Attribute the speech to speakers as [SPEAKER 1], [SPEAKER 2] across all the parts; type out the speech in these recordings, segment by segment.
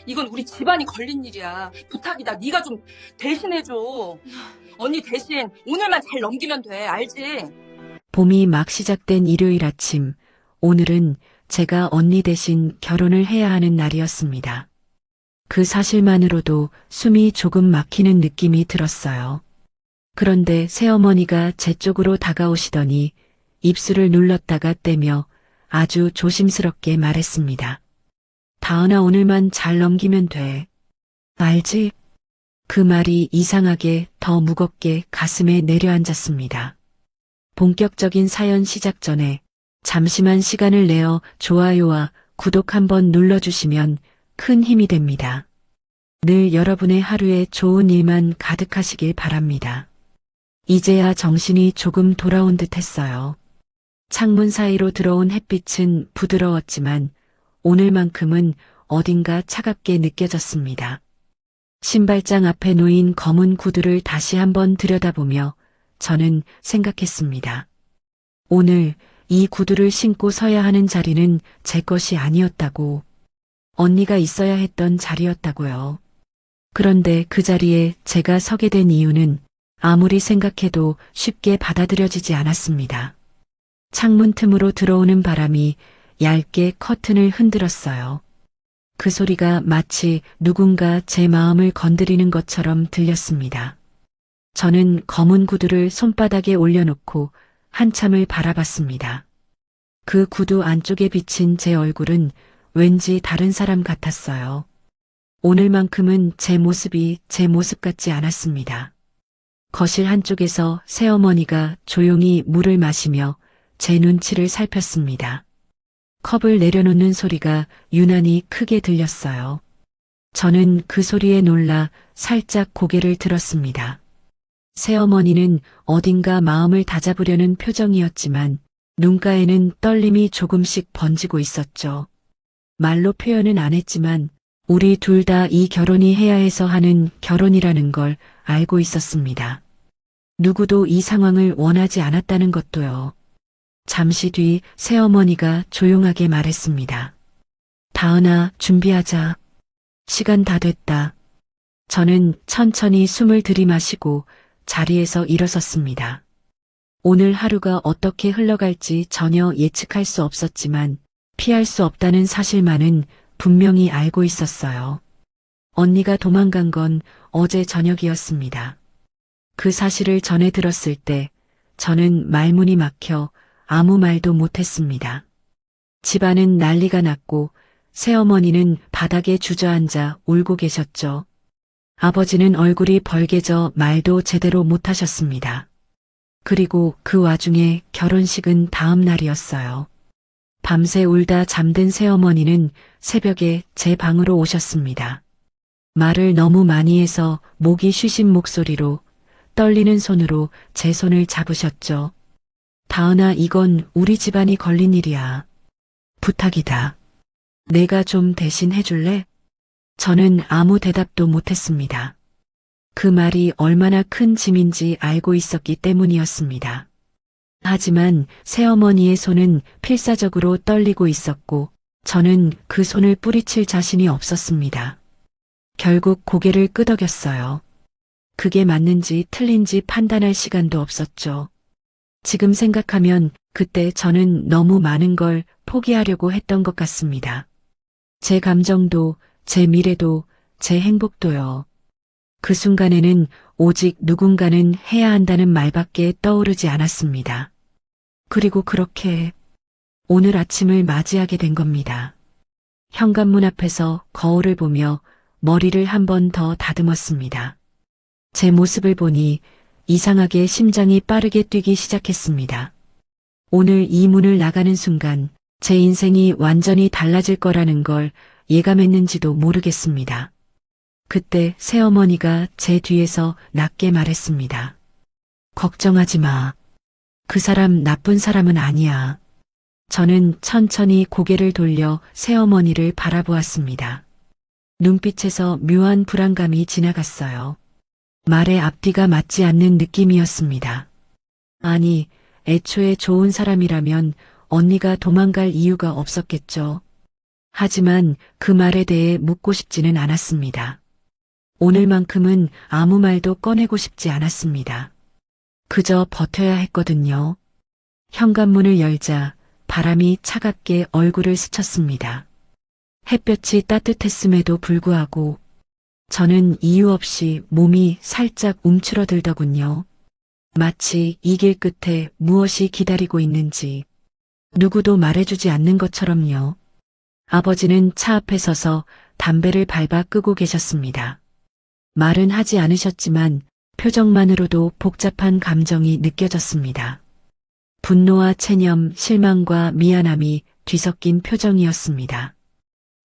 [SPEAKER 1] 이건 우리 집안이 걸린 일이야. 부탁이다. 네가 좀 대신해줘. 언니 대신 오늘만 잘 넘기면 돼. 알지?
[SPEAKER 2] 봄이 막 시작된 일요일 아침, 오늘은 제가 언니 대신 결혼을 해야 하는 날이었습니다. 그 사실만으로도 숨이 조금 막히는 느낌이 들었어요. 그런데 새어머니가 제 쪽으로 다가오시더니 입술을 눌렀다가 떼며 아주 조심스럽게 말했습니다. 다은아, 오늘만 잘 넘기면 돼. 알지? 그 말이 이상하게 더 무겁게 가슴에 내려앉았습니다. 본격적인 사연 시작 전에 잠시만 시간을 내어 좋아요와 구독 한번 눌러주시면 큰 힘이 됩니다. 늘 여러분의 하루에 좋은 일만 가득하시길 바랍니다. 이제야 정신이 조금 돌아온 듯 했어요. 창문 사이로 들어온 햇빛은 부드러웠지만 오늘만큼은 어딘가 차갑게 느껴졌습니다. 신발장 앞에 놓인 검은 구두를 다시 한번 들여다보며 저는 생각했습니다. 오늘 이 구두를 신고 서야 하는 자리는 제 것이 아니었다고, 언니가 있어야 했던 자리였다고요. 그런데 그 자리에 제가 서게 된 이유는 아무리 생각해도 쉽게 받아들여지지 않았습니다. 창문 틈으로 들어오는 바람이 얇게 커튼을 흔들었어요. 그 소리가 마치 누군가 제 마음을 건드리는 것처럼 들렸습니다. 저는 검은 구두를 손바닥에 올려놓고 한참을 바라봤습니다. 그 구두 안쪽에 비친 제 얼굴은 왠지 다른 사람 같았어요. 오늘만큼은 제 모습이 제 모습 같지 않았습니다. 거실 한쪽에서 새어머니가 조용히 물을 마시며 제 눈치를 살폈습니다. 컵을 내려놓는 소리가 유난히 크게 들렸어요. 저는 그 소리에 놀라 살짝 고개를 들었습니다. 새어머니는 어딘가 마음을 다잡으려는 표정이었지만 눈가에는 떨림이 조금씩 번지고 있었죠. 말로 표현은 안 했지만 우리 둘 다 이 결혼이 해야 해서 하는 결혼이라는 걸 알고 있었습니다. 누구도 이 상황을 원하지 않았다는 것도요. 잠시 뒤 새어머니가 조용하게 말했습니다. 다은아, 준비하자. 시간 다 됐다. 저는 천천히 숨을 들이마시고 자리에서 일어섰습니다. 오늘 하루가 어떻게 흘러갈지 전혀 예측할 수 없었지만 피할 수 없다는 사실만은 분명히 알고 있었어요. 언니가 도망간 건 어제 저녁이었습니다. 그 사실을 전해 들었을 때 저는 말문이 막혀 아무 말도 못했습니다. 집안은 난리가 났고 새어머니는 바닥에 주저앉아 울고 계셨죠. 아버지는 얼굴이 벌개져 말도 제대로 못하셨습니다. 그리고 그 와중에 결혼식은 다음 날이었어요. 밤새 울다 잠든 새어머니는 새벽에 제 방으로 오셨습니다. 말을 너무 많이 해서 목이 쉬신 목소리로 떨리는 손으로 제 손을 잡으셨죠. 다은아, 이건 우리 집안이 걸린 일이야. 부탁이다. 내가 좀 대신 해줄래? 저는 아무 대답도 못했습니다. 그 말이 얼마나 큰 짐인지 알고 있었기 때문이었습니다. 하지만 새어머니의 손은 필사적으로 떨리고 있었고 저는 그 손을 뿌리칠 자신이 없었습니다. 결국 고개를 끄덕였어요. 그게 맞는지 틀린지 판단할 시간도 없었죠. 지금 생각하면 그때 저는 너무 많은 걸 포기하려고 했던 것 같습니다. 제 감정도, 제 미래도, 제 행복도요. 그 순간에는 오직 누군가는 해야 한다는 말밖에 떠오르지 않았습니다. 그리고 그렇게 오늘 아침을 맞이하게 된 겁니다. 현관문 앞에서 거울을 보며 머리를 한 번 더 다듬었습니다. 제 모습을 보니 이상하게 심장이 빠르게 뛰기 시작했습니다. 오늘 이 문을 나가는 순간 제 인생이 완전히 달라질 거라는 걸 예감했는지도 모르겠습니다. 그때 새어머니가 제 뒤에서 낮게 말했습니다. 걱정하지 마. 그 사람 나쁜 사람은 아니야. 저는 천천히 고개를 돌려 새어머니를 바라보았습니다. 눈빛에서 묘한 불안감이 지나갔어요. 말의 앞뒤가 맞지 않는 느낌이었습니다. 아니, 애초에 좋은 사람이라면 언니가 도망갈 이유가 없었겠죠. 하지만 그 말에 대해 묻고 싶지는 않았습니다. 오늘만큼은 아무 말도 꺼내고 싶지 않았습니다. 그저 버텨야 했거든요. 현관문을 열자 바람이 차갑게 얼굴을 스쳤습니다. 햇볕이 따뜻했음에도 불구하고 저는 이유 없이 몸이 살짝 움츠러들더군요. 마치 이 길 끝에 무엇이 기다리고 있는지 누구도 말해주지 않는 것처럼요. 아버지는 차 앞에 서서 담배를 밟아 끄고 계셨습니다. 말은 하지 않으셨지만 표정만으로도 복잡한 감정이 느껴졌습니다. 분노와 체념, 실망과 미안함이 뒤섞인 표정이었습니다.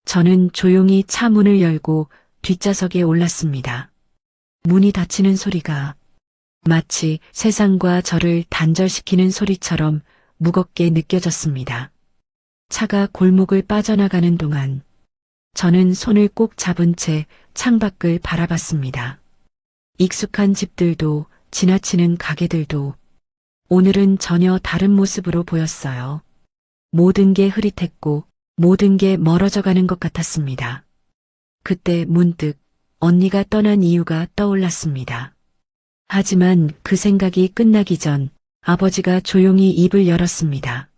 [SPEAKER 2] 저는 조용히 차 문을 열고 뒷좌석에 올랐습니다. 문이 닫히는 소리가 마치 세상과 저를 단절시키는 소리처럼 무겁게 느껴졌습니다. 차가 골목을 빠져나가는 동안 저는 손을 꼭 잡은 채 창밖을 바라봤습니다. 익숙한 집들도 지나치는 가게들도 오늘은 전혀 다른 모습으로 보였어요. 모든 게 흐릿했고 모든 게 멀어져 가는 것 같았습니다. 그때 문득 언니가 떠난 이유가 떠올랐습니다. 하지만 그 생각이 끝나기 전 아버지가 조용히 입을 열었습니다.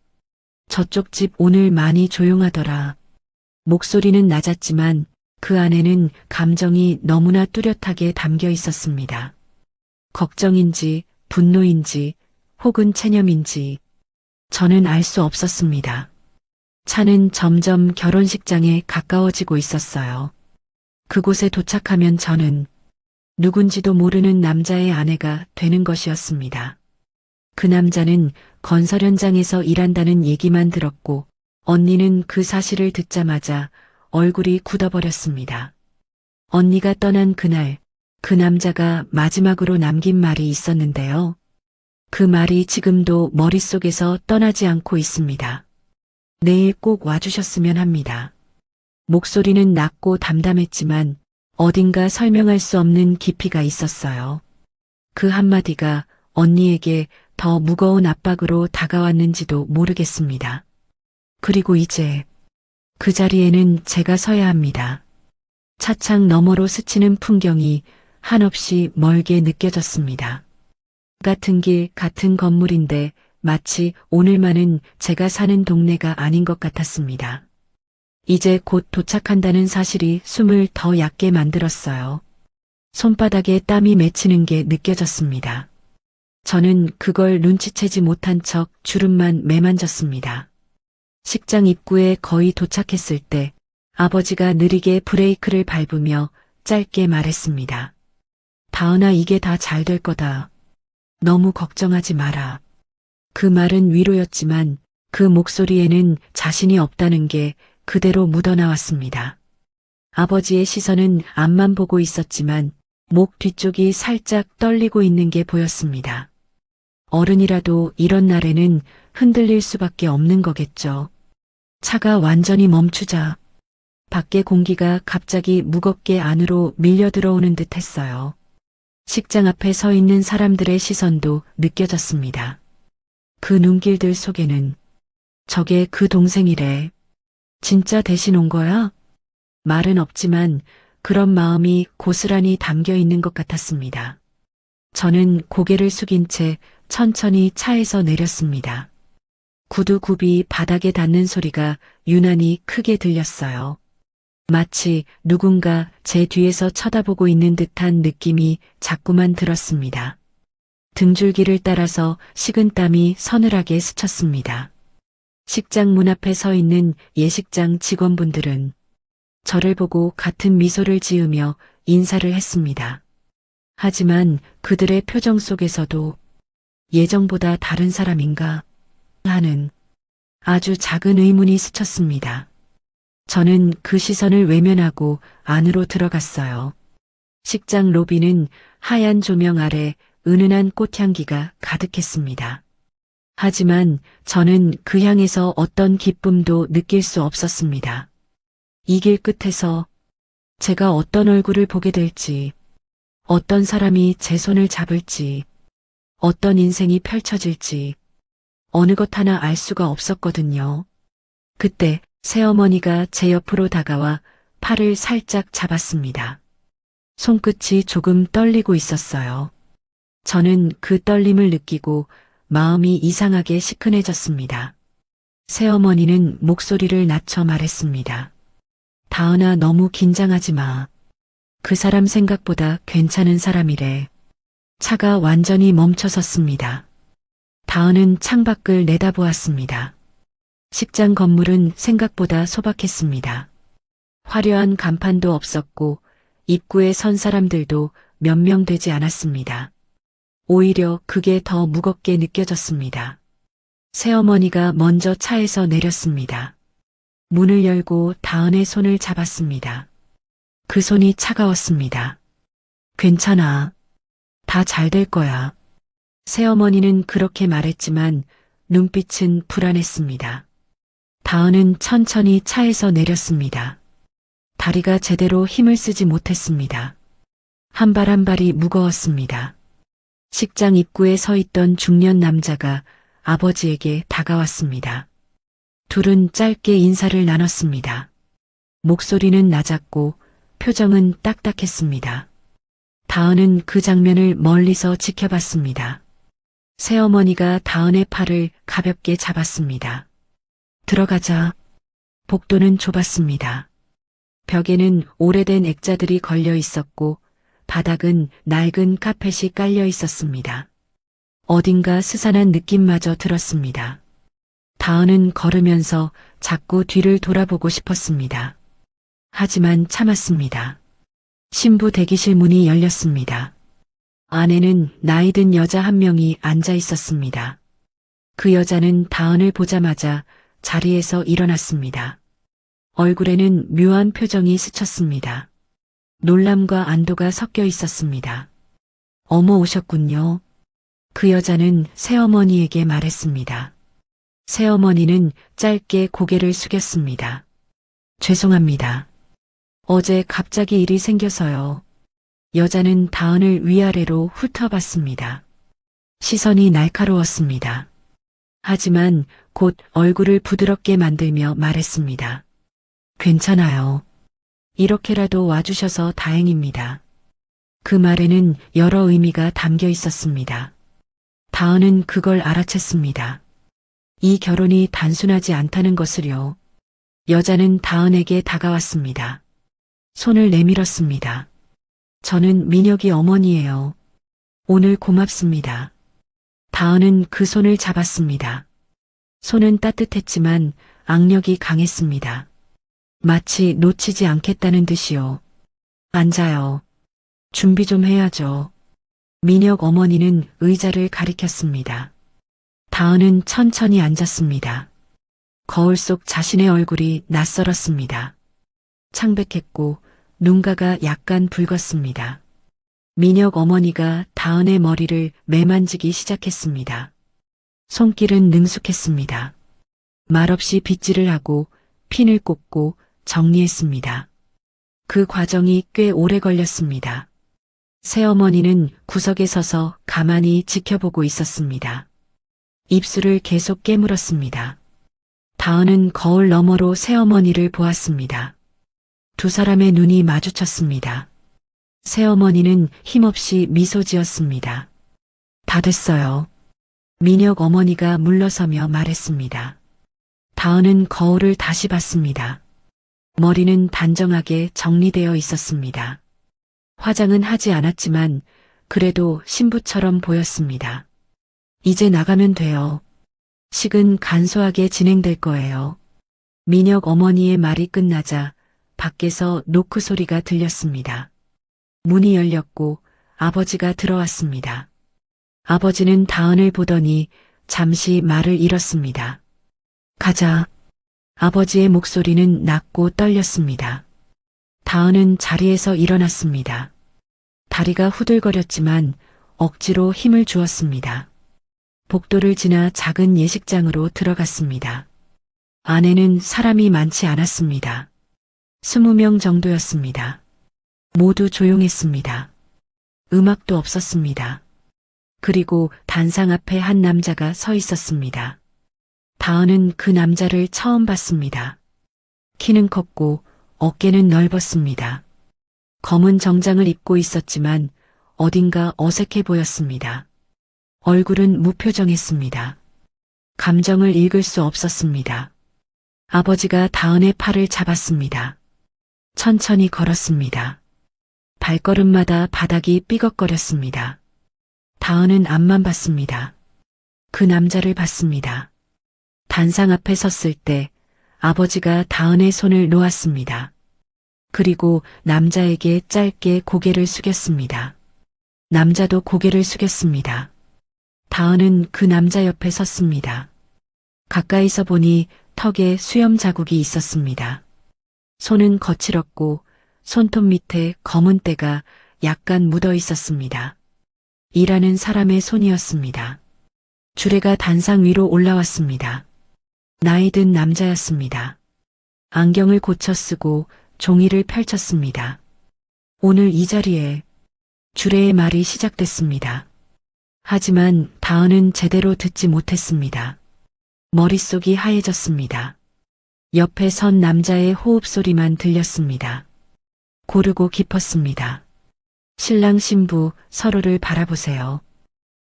[SPEAKER 2] 저쪽 집 오늘 많이 조용하더라. 목소리는 낮았지만 그 안에는 감정이 너무나 뚜렷하게 담겨 있었습니다. 걱정인지 분노인지 혹은 체념인지 저는 알 수 없었습니다. 차는 점점 결혼식장에 가까워지고 있었어요. 그곳에 도착하면 저는 누군지도 모르는 남자의 아내가 되는 것이었습니다. 그 남자는 건설 현장에서 일한다는 얘기만 들었고 언니는 그 사실을 듣자마자 얼굴이 굳어버렸습니다. 언니가 떠난 그날 그 남자가 마지막으로 남긴 말이 있었는데요. 그 말이 지금도 머릿속에서 떠나지 않고 있습니다. 내일 꼭 와주셨으면 합니다. 목소리는 낮고 담담했지만 어딘가 설명할 수 없는 깊이가 있었어요. 그 한마디가 언니에게 더 무거운 압박으로 다가왔는지도 모르겠습니다. 그리고 이제 그 자리에는 제가 서야 합니다. 차창 너머로 스치는 풍경이 한없이 멀게 느껴졌습니다. 같은 길, 같은 건물인데 마치 오늘만은 제가 사는 동네가 아닌 것 같았습니다. 이제 곧 도착한다는 사실이 숨을 더 얕게 만들었어요. 손바닥에 땀이 맺히는 게 느껴졌습니다. 저는 그걸 눈치채지 못한 척 주름만 매만졌습니다. 식장 입구에 거의 도착했을 때 아버지가 느리게 브레이크를 밟으며 짧게 말했습니다. 다은아, 이게 다 잘 될 거다. 너무 걱정하지 마라. 그 말은 위로였지만 그 목소리에는 자신이 없다는 게 그대로 묻어나왔습니다. 아버지의 시선은 앞만 보고 있었지만 목 뒤쪽이 살짝 떨리고 있는 게 보였습니다. 어른이라도 이런 날에는 흔들릴 수밖에 없는 거겠죠. 차가 완전히 멈추자 밖의 공기가 갑자기 무겁게 안으로 밀려 들어오는 듯 했어요. 식장 앞에 서 있는 사람들의 시선도 느껴졌습니다. 그 눈길들 속에는 저게 그 동생이래. 진짜 대신 온 거야? 말은 없지만 그런 마음이 고스란히 담겨 있는 것 같았습니다. 저는 고개를 숙인 채 천천히 차에서 내렸습니다. 구두굽이 바닥에 닿는 소리가 유난히 크게 들렸어요. 마치 누군가 제 뒤에서 쳐다보고 있는 듯한 느낌이 자꾸만 들었습니다. 등줄기를 따라서 식은땀이 서늘하게 스쳤습니다. 식장 문 앞에 서 있는 예식장 직원분들은 저를 보고 같은 미소를 지으며 인사를 했습니다. 하지만 그들의 표정 속에서도 예정보다 다른 사람인가 하는 아주 작은 의문이 스쳤습니다. 저는 그 시선을 외면하고 안으로 들어갔어요. 식장 로비는 하얀 조명 아래 은은한 꽃향기가 가득했습니다. 하지만 저는 그 향에서 어떤 기쁨도 느낄 수 없었습니다. 이 길 끝에서 제가 어떤 얼굴을 보게 될지, 어떤 사람이 제 손을 잡을지, 어떤 인생이 펼쳐질지 어느 것 하나 알 수가 없었거든요. 그때 새어머니가 제 옆으로 다가와 팔을 살짝 잡았습니다. 손끝이 조금 떨리고 있었어요. 저는 그 떨림을 느끼고 마음이 이상하게 시큰해졌습니다. 새어머니는 목소리를 낮춰 말했습니다. 다은아, 너무 긴장하지 마. 그 사람 생각보다 괜찮은 사람이래. 차가 완전히 멈춰섰습니다. 다은은 창밖을 내다보았습니다. 식장 건물은 생각보다 소박했습니다. 화려한 간판도 없었고 입구에 선 사람들도 몇 명 되지 않았습니다. 오히려 그게 더 무겁게 느껴졌습니다. 새어머니가 먼저 차에서 내렸습니다. 문을 열고 다은의 손을 잡았습니다. 그 손이 차가웠습니다. 괜찮아. 다 잘 될 거야. 새어머니는 그렇게 말했지만 눈빛은 불안했습니다. 다은은 천천히 차에서 내렸습니다. 다리가 제대로 힘을 쓰지 못했습니다. 한 발 한 발이 무거웠습니다. 식장 입구에 서 있던 중년 남자가 아버지에게 다가왔습니다. 둘은 짧게 인사를 나눴습니다. 목소리는 낮았고 표정은 딱딱했습니다. 다은은 그 장면을 멀리서 지켜봤습니다. 새어머니가 다은의 팔을 가볍게 잡았습니다. 들어가자. 복도는 좁았습니다. 벽에는 오래된 액자들이 걸려 있었고 바닥은 낡은 카펫이 깔려 있었습니다. 어딘가 스산한 느낌마저 들었습니다. 다은은 걸으면서 자꾸 뒤를 돌아보고 싶었습니다. 하지만 참았습니다. 신부 대기실 문이 열렸습니다. 안에는 나이 든 여자 한 명이 앉아 있었습니다. 그 여자는 다은을 보자마자 자리에서 일어났습니다. 얼굴에는 묘한 표정이 스쳤습니다. 놀람과 안도가 섞여 있었습니다. 어머, 오셨군요. 그 여자는 새어머니에게 말했습니다. 새어머니는 짧게 고개를 숙였습니다. 죄송합니다. 어제 갑자기 일이 생겨서요. 여자는 다은을 위아래로 훑어봤습니다. 시선이 날카로웠습니다. 하지만 곧 얼굴을 부드럽게 만들며 말했습니다. 괜찮아요. 이렇게라도 와주셔서 다행입니다. 그 말에는 여러 의미가 담겨 있었습니다. 다은은 그걸 알아챘습니다. 이 결혼이 단순하지 않다는 것을요. 여자는 다은에게 다가왔습니다. 손을 내밀었습니다. 저는 민혁이 어머니예요. 오늘 고맙습니다. 다은은 그 손을 잡았습니다. 손은 따뜻했지만 악력이 강했습니다. 마치 놓치지 않겠다는 듯이요. 앉아요. 준비 좀 해야죠. 민혁 어머니는 의자를 가리켰습니다. 다은은 천천히 앉았습니다. 거울 속 자신의 얼굴이 낯설었습니다. 창백했고 눈가가 약간 붉었습니다. 민혁 어머니가 다은의 머리를 매만지기 시작했습니다. 손길은 능숙했습니다. 말없이 빗질을 하고 핀을 꽂고 정리했습니다. 그 과정이 꽤 오래 걸렸습니다. 새어머니는 구석에 서서 가만히 지켜보고 있었습니다. 입술을 계속 깨물었습니다. 다은은 거울 너머로 새어머니를 보았습니다. 두 사람의 눈이 마주쳤습니다. 새어머니는 힘없이 미소 지었습니다. 다 됐어요. 민혁 어머니가 물러서며 말했습니다. 다은은 거울을 다시 봤습니다. 머리는 단정하게 정리되어 있었습니다. 화장은 하지 않았지만 그래도 신부처럼 보였습니다. 이제 나가면 돼요. 식은 간소하게 진행될 거예요. 민혁 어머니의 말이 끝나자 밖에서 노크 소리가 들렸습니다. 문이 열렸고 아버지가 들어왔습니다. 아버지는 다은을 보더니 잠시 말을 잃었습니다. 가자. 아버지의 목소리는 낮고 떨렸습니다. 다은은 자리에서 일어났습니다. 다리가 후들거렸지만 억지로 힘을 주었습니다. 복도를 지나 작은 예식장으로 들어갔습니다. 안에는 사람이 많지 않았습니다. 20명 정도였습니다. 모두 조용했습니다. 음악도 없었습니다. 그리고 단상 앞에 한 남자가 서 있었습니다. 다은은 그 남자를 처음 봤습니다. 키는 컸고 어깨는 넓었습니다. 검은 정장을 입고 있었지만 어딘가 어색해 보였습니다. 얼굴은 무표정했습니다. 감정을 읽을 수 없었습니다. 아버지가 다은의 팔을 잡았습니다. 천천히 걸었습니다. 발걸음마다 바닥이 삐걱거렸습니다. 다은은 앞만 봤습니다. 그 남자를 봤습니다. 단상 앞에 섰을 때 아버지가 다은의 손을 놓았습니다. 그리고 남자에게 짧게 고개를 숙였습니다. 남자도 고개를 숙였습니다. 다은은 그 남자 옆에 섰습니다. 가까이서 보니 턱에 수염 자국이 있었습니다. 손은 거칠었고 손톱 밑에 검은 때가 약간 묻어 있었습니다. 일하는 사람의 손이었습니다. 주례가 단상 위로 올라왔습니다. 나이 든 남자였습니다. 안경을 고쳐 쓰고 종이를 펼쳤습니다. 오늘 이 자리에 주례의 말이 시작됐습니다. 하지만 다은은 제대로 듣지 못했습니다. 머릿속이 하얘졌습니다. 옆에 선 남자의 호흡 소리만 들렸습니다. 고르고 깊었습니다. 신랑 신부 서로를 바라보세요.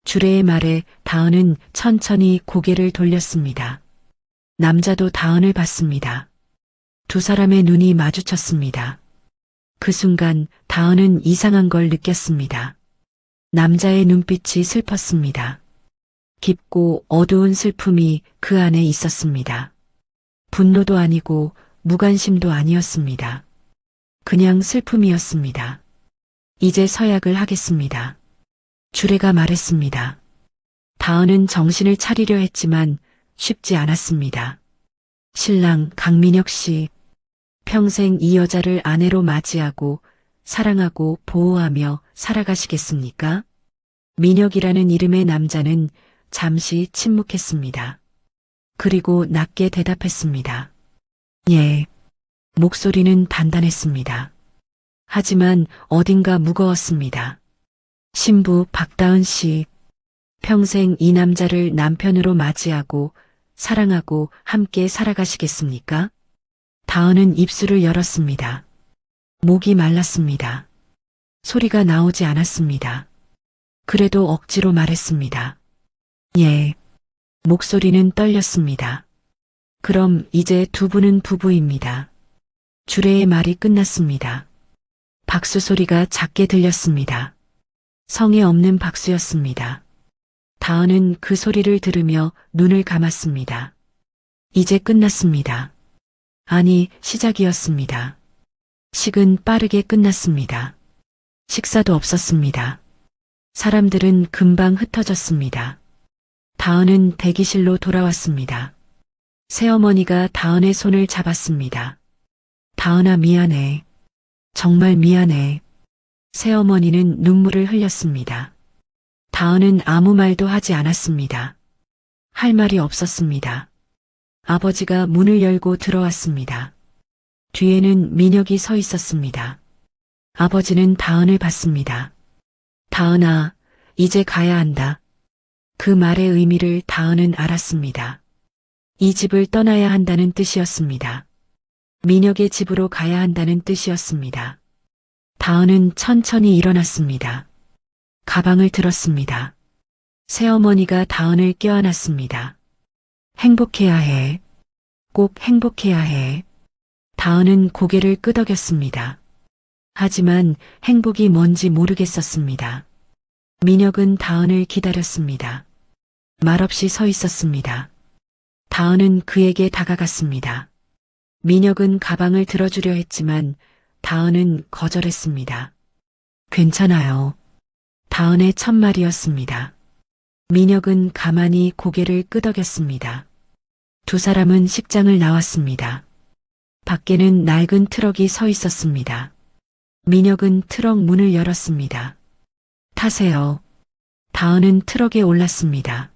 [SPEAKER 2] 주례의 말에 다은은 천천히 고개를 돌렸습니다. 남자도 다은을 봤습니다. 두 사람의 눈이 마주쳤습니다. 그 순간 다은은 이상한 걸 느꼈습니다. 남자의 눈빛이 슬펐습니다. 깊고 어두운 슬픔이 그 안에 있었습니다. 분노도 아니고 무관심도 아니었습니다. 그냥 슬픔이었습니다. 이제 서약을 하겠습니다. 주례가 말했습니다. 다은은 정신을 차리려 했지만 쉽지 않았습니다. 신랑 강민혁 씨, 평생 이 여자를 아내로 맞이하고 사랑하고 보호하며 살아가시겠습니까? 민혁이라는 이름의 남자는 잠시 침묵했습니다. 그리고 낮게 대답했습니다. 예. 목소리는 단단했습니다. 하지만 어딘가 무거웠습니다. 신부 박다은 씨, 평생 이 남자를 남편으로 맞이하고 사랑하고 함께 살아가시겠습니까? 다은은 입술을 열었습니다. 목이 말랐습니다. 소리가 나오지 않았습니다. 그래도 억지로 말했습니다. 예. 목소리는 떨렸습니다. 그럼 이제 두 분은 부부입니다. 주례의 말이 끝났습니다. 박수 소리가 작게 들렸습니다. 성에 없는 박수였습니다. 다은은 그 소리를 들으며 눈을 감았습니다. 이제 끝났습니다. 아니, 시작이었습니다. 식은 빠르게 끝났습니다. 식사도 없었습니다. 사람들은 금방 흩어졌습니다. 다은은 대기실로 돌아왔습니다. 새어머니가 다은의 손을 잡았습니다. 다은아, 미안해. 정말 미안해. 새어머니는 눈물을 흘렸습니다. 다은은 아무 말도 하지 않았습니다. 할 말이 없었습니다. 아버지가 문을 열고 들어왔습니다. 뒤에는 민혁이 서 있었습니다. 아버지는 다은을 봤습니다. 다은아, 이제 가야 한다. 그 말의 의미를 다은은 알았습니다. 이 집을 떠나야 한다는 뜻이었습니다. 민혁의 집으로 가야 한다는 뜻이었습니다. 다은은 천천히 일어났습니다. 가방을 들었습니다. 새어머니가 다은을 껴안았습니다. 행복해야 해. 꼭 행복해야 해. 다은은 고개를 끄덕였습니다. 하지만 행복이 뭔지 모르겠었습니다. 민혁은 다은을 기다렸습니다. 말없이 서 있었습니다. 다은은 그에게 다가갔습니다. 민혁은 가방을 들어주려 했지만 다은은 거절했습니다. 괜찮아요. 다은의 첫말이었습니다. 민혁은 가만히 고개를 끄덕였습니다. 두 사람은 식장을 나왔습니다. 밖에는 낡은 트럭이 서 있었습니다. 민혁은 트럭 문을 열었습니다. 타세요. 다은은 트럭에 올랐습니다.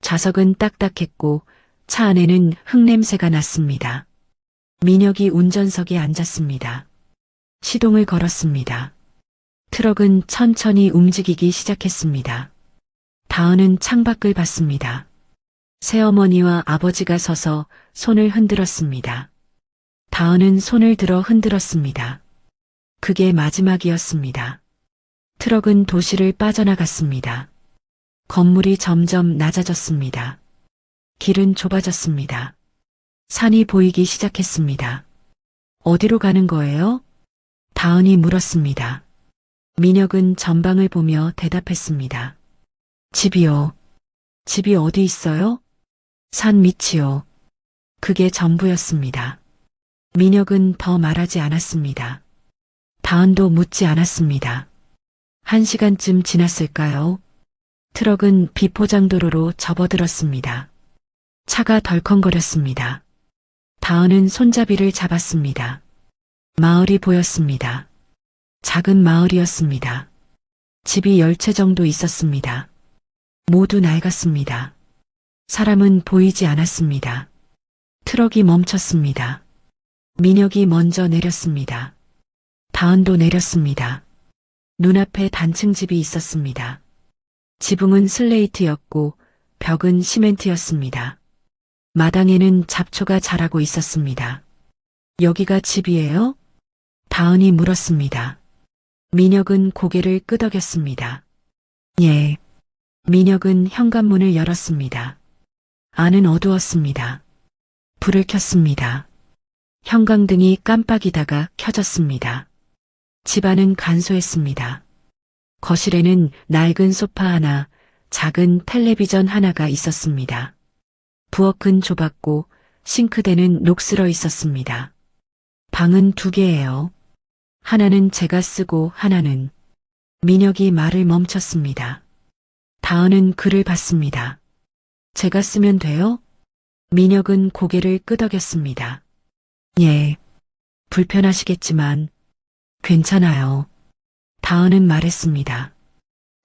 [SPEAKER 2] 좌석은 딱딱했고 차 안에는 흙냄새가 났습니다. 민혁이 운전석에 앉았습니다. 시동을 걸었습니다. 트럭은 천천히 움직이기 시작했습니다. 다은은 창밖을 봤습니다. 새어머니와 아버지가 서서 손을 흔들었습니다. 다은은 손을 들어 흔들었습니다. 그게 마지막이었습니다. 트럭은 도시를 빠져나갔습니다. 건물이 점점 낮아졌습니다. 길은 좁아졌습니다. 산이 보이기 시작했습니다. 어디로 가는 거예요? 다은이 물었습니다. 민혁은 전방을 보며 대답했습니다. 집이요. 집이 어디 있어요? 산 밑이요. 그게 전부였습니다. 민혁은 더 말하지 않았습니다. 다은도 묻지 않았습니다. 1시간쯤 지났을까요? 트럭은 비포장도로로 접어들었습니다. 차가 덜컹거렸습니다. 다은은 손잡이를 잡았습니다. 마을이 보였습니다. 작은 마을이었습니다. 집이 10채 정도 있었습니다. 모두 낡았습니다. 사람은 보이지 않았습니다. 트럭이 멈췄습니다. 민혁이 먼저 내렸습니다. 다은도 내렸습니다. 눈앞에 단층 집이 있었습니다. 지붕은 슬레이트였고 벽은 시멘트였습니다. 마당에는 잡초가 자라고 있었습니다. 여기가 집이에요? 다은이 물었습니다. 민혁은 고개를 끄덕였습니다. 예. 민혁은 현관문을 열었습니다. 안은 어두웠습니다. 불을 켰습니다. 형광등이 깜빡이다가 켜졌습니다. 집안은 간소했습니다. 거실에는 낡은 소파 하나, 작은 텔레비전 하나가 있었습니다. 부엌은 좁았고 싱크대는 녹슬어 있었습니다. 방은 2개예요. 하나는 제가 쓰고 하나는. 민혁이 말을 멈췄습니다. 다은은 글을 봤습니다. 제가 쓰면 돼요? 민혁은 고개를 끄덕였습니다. 예. 불편하시겠지만 괜찮아요. 다은은 말했습니다.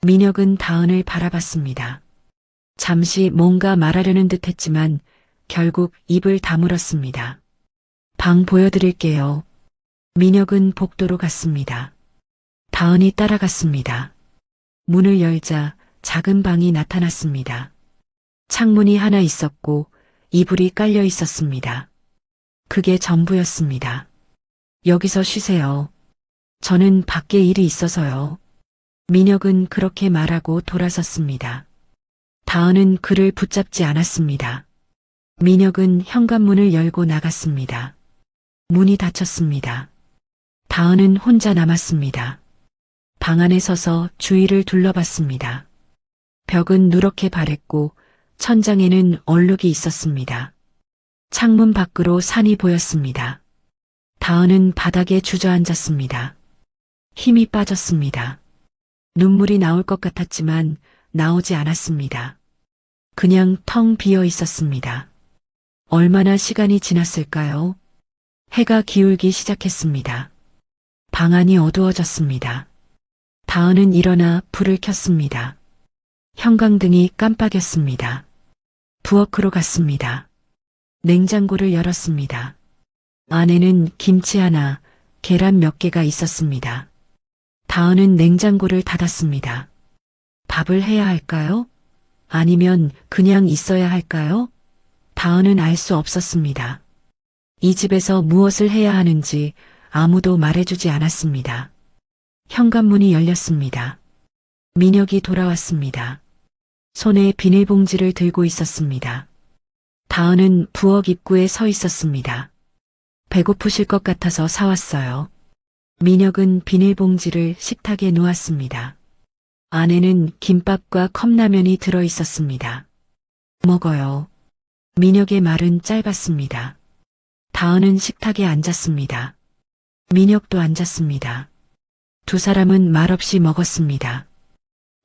[SPEAKER 2] 민혁은 다은을 바라봤습니다. 잠시 뭔가 말하려는 듯 했지만 결국 입을 다물었습니다. 방 보여드릴게요. 민혁은 복도로 갔습니다. 다은이 따라갔습니다. 문을 열자 작은 방이 나타났습니다. 창문이 하나 있었고 이불이 깔려 있었습니다. 그게 전부였습니다. 여기서 쉬세요. 저는 밖에 일이 있어서요. 민혁은 그렇게 말하고 돌아섰습니다. 다은은 그를 붙잡지 않았습니다. 민혁은 현관문을 열고 나갔습니다. 문이 닫혔습니다. 다은은 혼자 남았습니다. 방 안에 서서 주위를 둘러봤습니다. 벽은 누렇게 바랬고 천장에는 얼룩이 있었습니다. 창문 밖으로 산이 보였습니다. 다은은 바닥에 주저앉았습니다. 힘이 빠졌습니다. 눈물이 나올 것 같았지만 나오지 않았습니다. 그냥 텅 비어 있었습니다. 얼마나 시간이 지났을까요? 해가 기울기 시작했습니다. 방 안이 어두워졌습니다. 다은은 일어나 불을 켰습니다. 형광등이 깜빡였습니다. 부엌으로 갔습니다. 냉장고를 열었습니다. 안에는 김치 하나, 계란 몇 개가 있었습니다. 다은은 냉장고를 닫았습니다. 밥을 해야 할까요? 아니면 그냥 있어야 할까요? 다은은 알 수 없었습니다. 이 집에서 무엇을 해야 하는지 아무도 말해주지 않았습니다. 현관문이 열렸습니다. 민혁이 돌아왔습니다. 손에 비닐봉지를 들고 있었습니다. 다은은 부엌 입구에 서 있었습니다. 배고프실 것 같아서 사왔어요. 민혁은 비닐봉지를 식탁에 놓았습니다. 안에는 김밥과 컵라면이 들어 있었습니다. 먹어요. 민혁의 말은 짧았습니다. 다은은 식탁에 앉았습니다. 민혁도 앉았습니다. 2사람은 말없이 먹었습니다.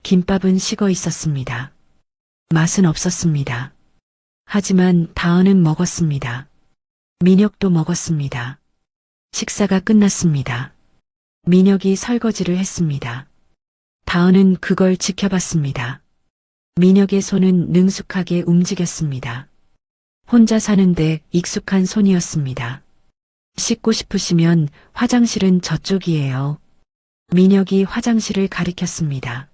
[SPEAKER 2] 김밥은 식어 있었습니다. 맛은 없었습니다. 하지만 다은은 먹었습니다. 민혁도 먹었습니다. 식사가 끝났습니다. 민혁이 설거지를 했습니다. 다은은 그걸 지켜봤습니다. 민혁의 손은 능숙하게 움직였습니다. 혼자 사는데 익숙한 손이었습니다. 씻고 싶으시면 화장실은 저쪽이에요. 민혁이 화장실을 가리켰습니다.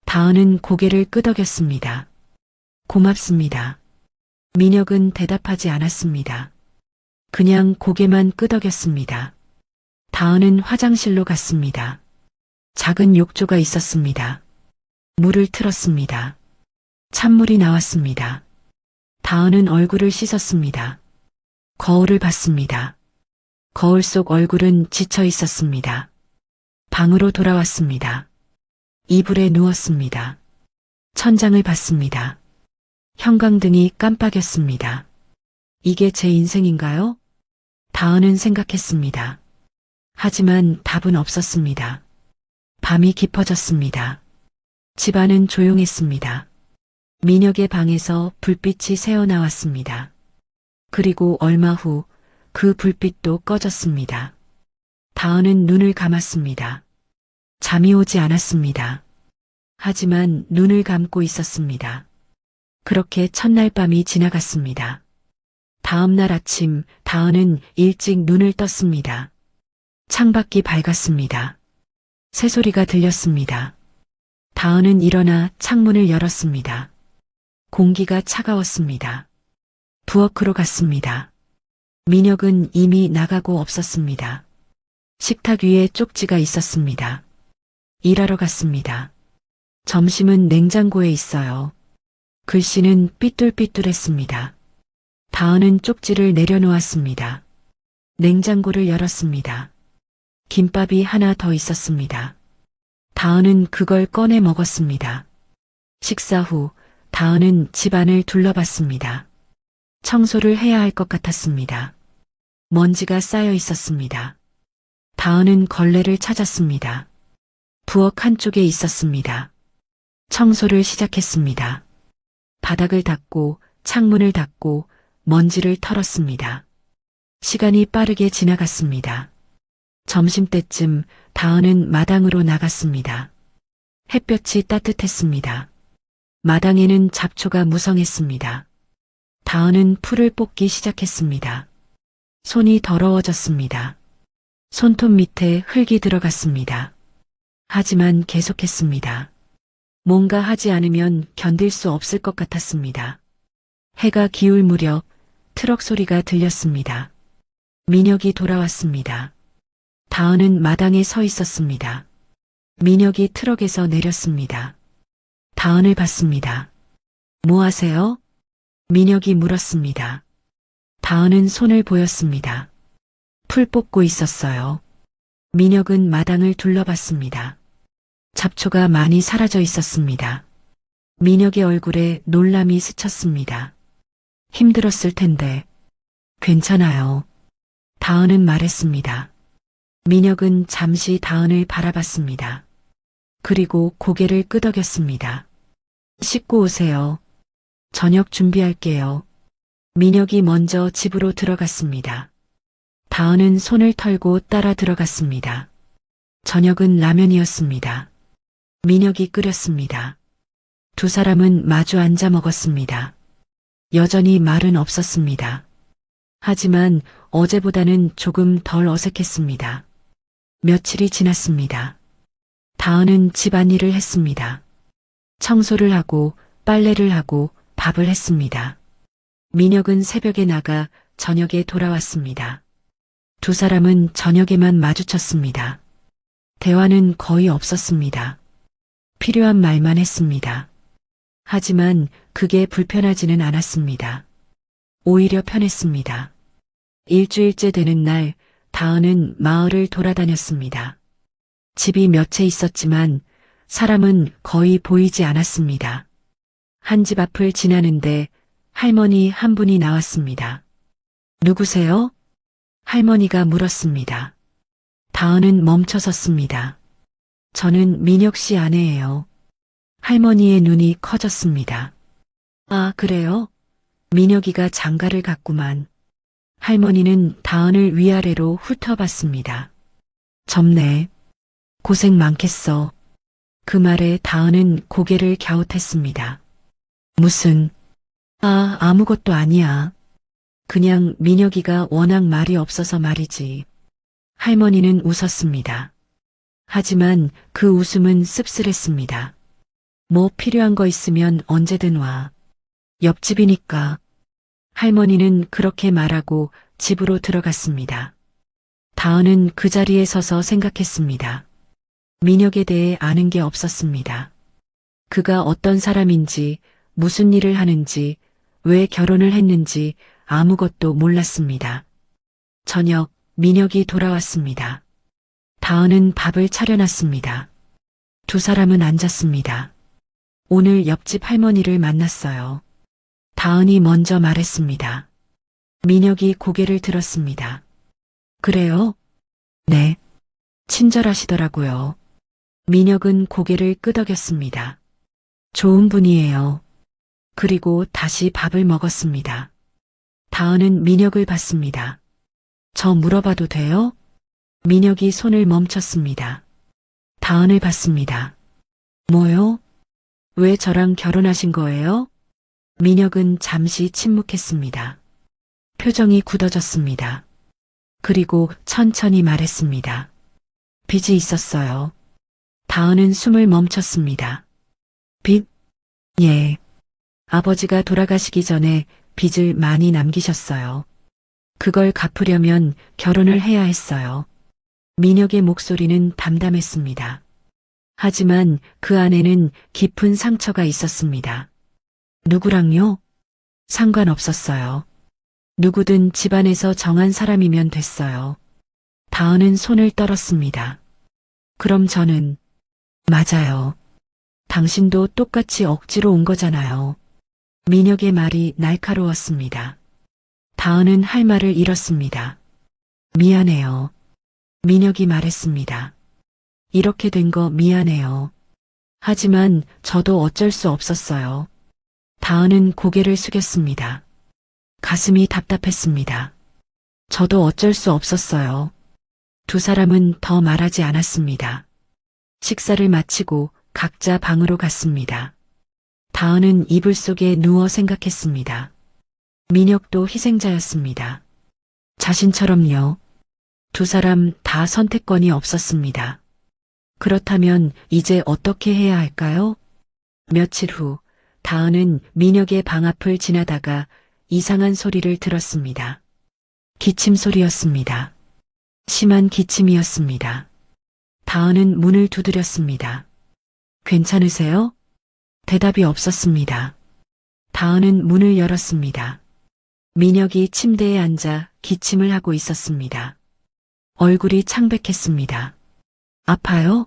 [SPEAKER 2] 다은은 고개를 끄덕였습니다. 고맙습니다. 민혁은 대답하지 않았습니다. 그냥 고개만 끄덕였습니다. 다은은 화장실로 갔습니다. 작은 욕조가 있었습니다. 물을 틀었습니다. 찬물이 나왔습니다. 다은은 얼굴을 씻었습니다. 거울을 봤습니다. 거울 속 얼굴은 지쳐 있었습니다. 방으로 돌아왔습니다. 이불에 누웠습니다. 천장을 봤습니다. 형광등이 깜빡였습니다. 이게 제 인생인가요? 다은은 생각했습니다. 하지만 답은 없었습니다. 밤이 깊어졌습니다. 집안은 조용했습니다. 민혁의 방에서 불빛이 새어나왔습니다. 그리고 얼마 후 그 불빛도 꺼졌습니다. 다은은 눈을 감았습니다. 잠이 오지 않았습니다. 하지만 눈을 감고 있었습니다. 그렇게 첫날 밤이 지나갔습니다. 다음 날 아침 다은은 일찍 눈을 떴습니다. 창밖이 밝았습니다. 새소리가 들렸습니다. 다은은 일어나 창문을 열었습니다. 공기가 차가웠습니다. 부엌으로 갔습니다. 민혁은 이미 나가고 없었습니다. 식탁 위에 쪽지가 있었습니다. 일하러 갔습니다. 점심은 냉장고에 있어요. 글씨는 삐뚤삐뚤했습니다. 다은은 쪽지를 내려놓았습니다. 냉장고를 열었습니다. 김밥이 하나 더 있었습니다. 다은은 그걸 꺼내 먹었습니다. 식사 후 다은은 집안을 둘러봤습니다. 청소를 해야 할 것 같았습니다. 먼지가 쌓여 있었습니다. 다은은 걸레를 찾았습니다. 부엌 한쪽에 있었습니다. 청소를 시작했습니다. 바닥을 닦고 창문을 닦고 먼지를 털었습니다. 시간이 빠르게 지나갔습니다. 점심때쯤 다은은 마당으로 나갔습니다. 햇볕이 따뜻했습니다. 마당에는 잡초가 무성했습니다. 다은은 풀을 뽑기 시작했습니다. 손이 더러워졌습니다. 손톱 밑에 흙이 들어갔습니다. 하지만 계속했습니다. 뭔가 하지 않으면 견딜 수 없을 것 같았습니다. 해가 기울 무렵 트럭 소리가 들렸습니다. 민혁이 돌아왔습니다. 다은은 마당에 서 있었습니다. 민혁이 트럭에서 내렸습니다. 다은을 봤습니다. 뭐 하세요? 민혁이 물었습니다. 다은은 손을 보였습니다. 풀 뽑고 있었어요. 민혁은 마당을 둘러봤습니다. 잡초가 많이 사라져 있었습니다. 민혁의 얼굴에 놀람이 스쳤습니다. 힘들었을 텐데. 괜찮아요. 다은은 말했습니다. 민혁은 잠시 다은을 바라봤습니다. 그리고 고개를 끄덕였습니다. 씻고 오세요. 저녁 준비할게요. 민혁이 먼저 집으로 들어갔습니다. 다은은 손을 털고 따라 들어갔습니다. 저녁은 라면이었습니다. 민혁이 끓였습니다. 두 사람은 마주 앉아 먹었습니다. 여전히 말은 없었습니다. 하지만 어제보다는 조금 덜 어색했습니다. 며칠이 지났습니다. 다은은 집안일을 했습니다. 청소를 하고 빨래를 하고 밥을 했습니다. 민혁은 새벽에 나가 저녁에 돌아왔습니다. 두 사람은 저녁에만 마주쳤습니다. 대화는 거의 없었습니다. 필요한 말만 했습니다. 하지만 그게 불편하지는 않았습니다. 오히려 편했습니다. 일주일째 되는 날 다은은 마을을 돌아다녔습니다. 집이 몇 채 있었지만 사람은 거의 보이지 않았습니다. 한 집 앞을 지나는데 할머니 한 분이 나왔습니다. 누구세요? 할머니가 물었습니다. 다은은 멈춰섰습니다. 저는 민혁 씨 아내예요. 할머니의 눈이 커졌습니다. 아, 그래요? 민혁이가 장가를 갔구만. 할머니는 다은을 위아래로 훑어봤습니다. 젊네. 고생 많겠어. 그 말에 다은은 고개를 갸웃했습니다. 무슨, 아무것도 아니야. 그냥 민혁이가 워낙 말이 없어서 말이지. 할머니는 웃었습니다. 하지만 그 웃음은 씁쓸했습니다. 뭐 필요한 거 있으면 언제든 와. 옆집이니까. 할머니는 그렇게 말하고 집으로 들어갔습니다. 다은은 그 자리에 서서 생각했습니다. 민혁에 대해 아는 게 없었습니다. 그가 어떤 사람인지, 무슨 일을 하는지, 왜 결혼을 했는지 아무것도 몰랐습니다. 저녁, 민혁이 돌아왔습니다. 다은은 밥을 차려놨습니다. 두 사람은 앉았습니다. 오늘 옆집 할머니를 만났어요. 다은이 먼저 말했습니다. 민혁이 고개를 들었습니다. 그래요? 네. 친절하시더라고요. 민혁은 고개를 끄덕였습니다. 좋은 분이에요. 그리고 다시 밥을 먹었습니다. 다은은 민혁을 봤습니다. 저 물어봐도 돼요? 민혁이 손을 멈췄습니다. 다은을 봤습니다. 뭐요? 왜 저랑 결혼하신 거예요? 민혁은 잠시 침묵했습니다. 표정이 굳어졌습니다. 그리고 천천히 말했습니다. 빚이 있었어요. 다은은 숨을 멈췄습니다. 빚? 예. 아버지가 돌아가시기 전에 빚을 많이 남기셨어요. 그걸 갚으려면 결혼을 해야 했어요. 민혁의 목소리는 담담했습니다. 하지만 그 안에는 깊은 상처가 있었습니다. 누구랑요? 상관없었어요. 누구든 집안에서 정한 사람이면 됐어요. 다은은 손을 떨었습니다. 그럼 저는, 맞아요. 당신도 똑같이 억지로 온 거잖아요. 민혁의 말이 날카로웠습니다. 다은은 할 말을 잃었습니다. 미안해요. 민혁이 말했습니다. 이렇게 된 거 미안해요. 하지만 저도 어쩔 수 없었어요. 다은은 고개를 숙였습니다. 가슴이 답답했습니다. 저도 어쩔 수 없었어요. 두 사람은 더 말하지 않았습니다. 식사를 마치고 각자 방으로 갔습니다. 다은은 이불 속에 누워 생각했습니다. 민혁도 희생자였습니다. 자신처럼요. 두 사람 다 선택권이 없었습니다. 그렇다면 이제 어떻게 해야 할까요? 며칠 후 다은은 민혁의 방 앞을 지나다가 이상한 소리를 들었습니다. 기침 소리였습니다. 심한 기침이었습니다. 다은은 문을 두드렸습니다. 괜찮으세요? 대답이 없었습니다. 다은은 문을 열었습니다. 민혁이 침대에 앉아 기침을 하고 있었습니다. 얼굴이 창백했습니다. 아파요?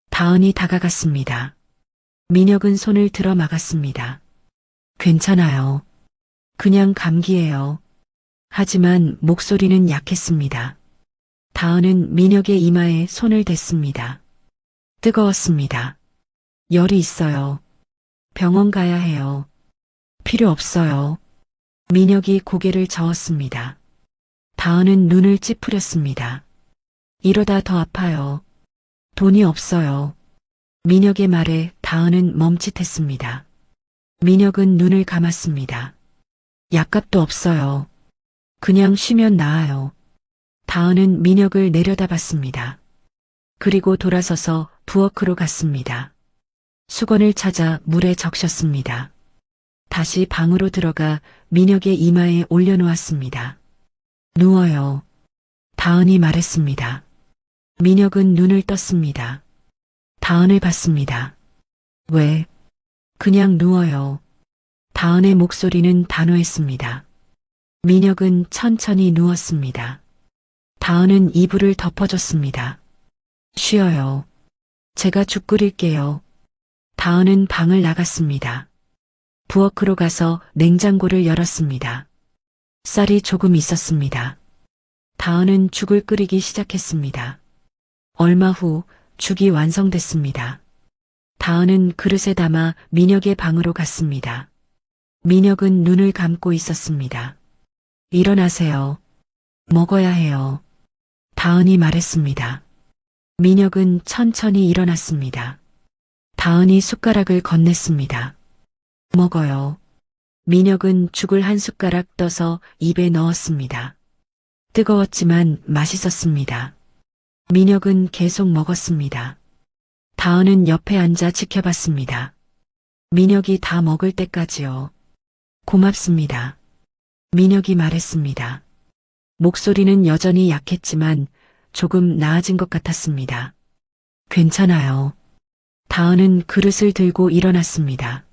[SPEAKER 2] 다은이 다가갔습니다. 민혁은 손을 들어 막았습니다. 괜찮아요. 그냥 감기예요. 하지만 목소리는 약했습니다. 다은은 민혁의 이마에 손을 댔습니다. 뜨거웠습니다. 열이 있어요. 병원 가야 해요. 필요 없어요. 민혁이 고개를 저었습니다. 다은은 눈을 찌푸렸습니다. 이러다 더 아파요. 돈이 없어요. 민혁의 말에 다은은 멈칫했습니다. 민혁은 눈을 감았습니다. 약값도 없어요. 그냥 쉬면 나아요. 다은은 민혁을 내려다봤습니다. 그리고 돌아서서 부엌으로 갔습니다. 수건을 찾아 물에 적셨습니다. 다시 방으로 들어가 민혁의 이마에 올려놓았습니다. 누워요. 다은이 말했습니다. 민혁은 눈을 떴습니다. 다은을 봤습니다. 왜? 그냥 누워요. 다은의 목소리는 단호했습니다. 민혁은 천천히 누웠습니다. 다은은 이불을 덮어줬습니다. 쉬어요. 제가 죽 끓일게요. 다은은 방을 나갔습니다. 부엌으로 가서 냉장고를 열었습니다. 쌀이 조금 있었습니다. 다은은 죽을 끓이기 시작했습니다. 얼마 후 죽이 완성됐습니다. 다은은 그릇에 담아 민혁의 방으로 갔습니다. 민혁은 눈을 감고 있었습니다. 일어나세요. 먹어야 해요. 다은이 말했습니다. 민혁은 천천히 일어났습니다. 다은이 숟가락을 건넸습니다. 먹어요. 민혁은 죽을 한 숟가락 떠서 입에 넣었습니다. 뜨거웠지만 맛있었습니다. 민혁은 계속 먹었습니다. 다은은 옆에 앉아 지켜봤습니다. 민혁이 다 먹을 때까지요. 고맙습니다. 민혁이 말했습니다. 목소리는 여전히 약했지만 조금 나아진 것 같았습니다. 괜찮아요. 다은은 그릇을 들고 일어났습니다.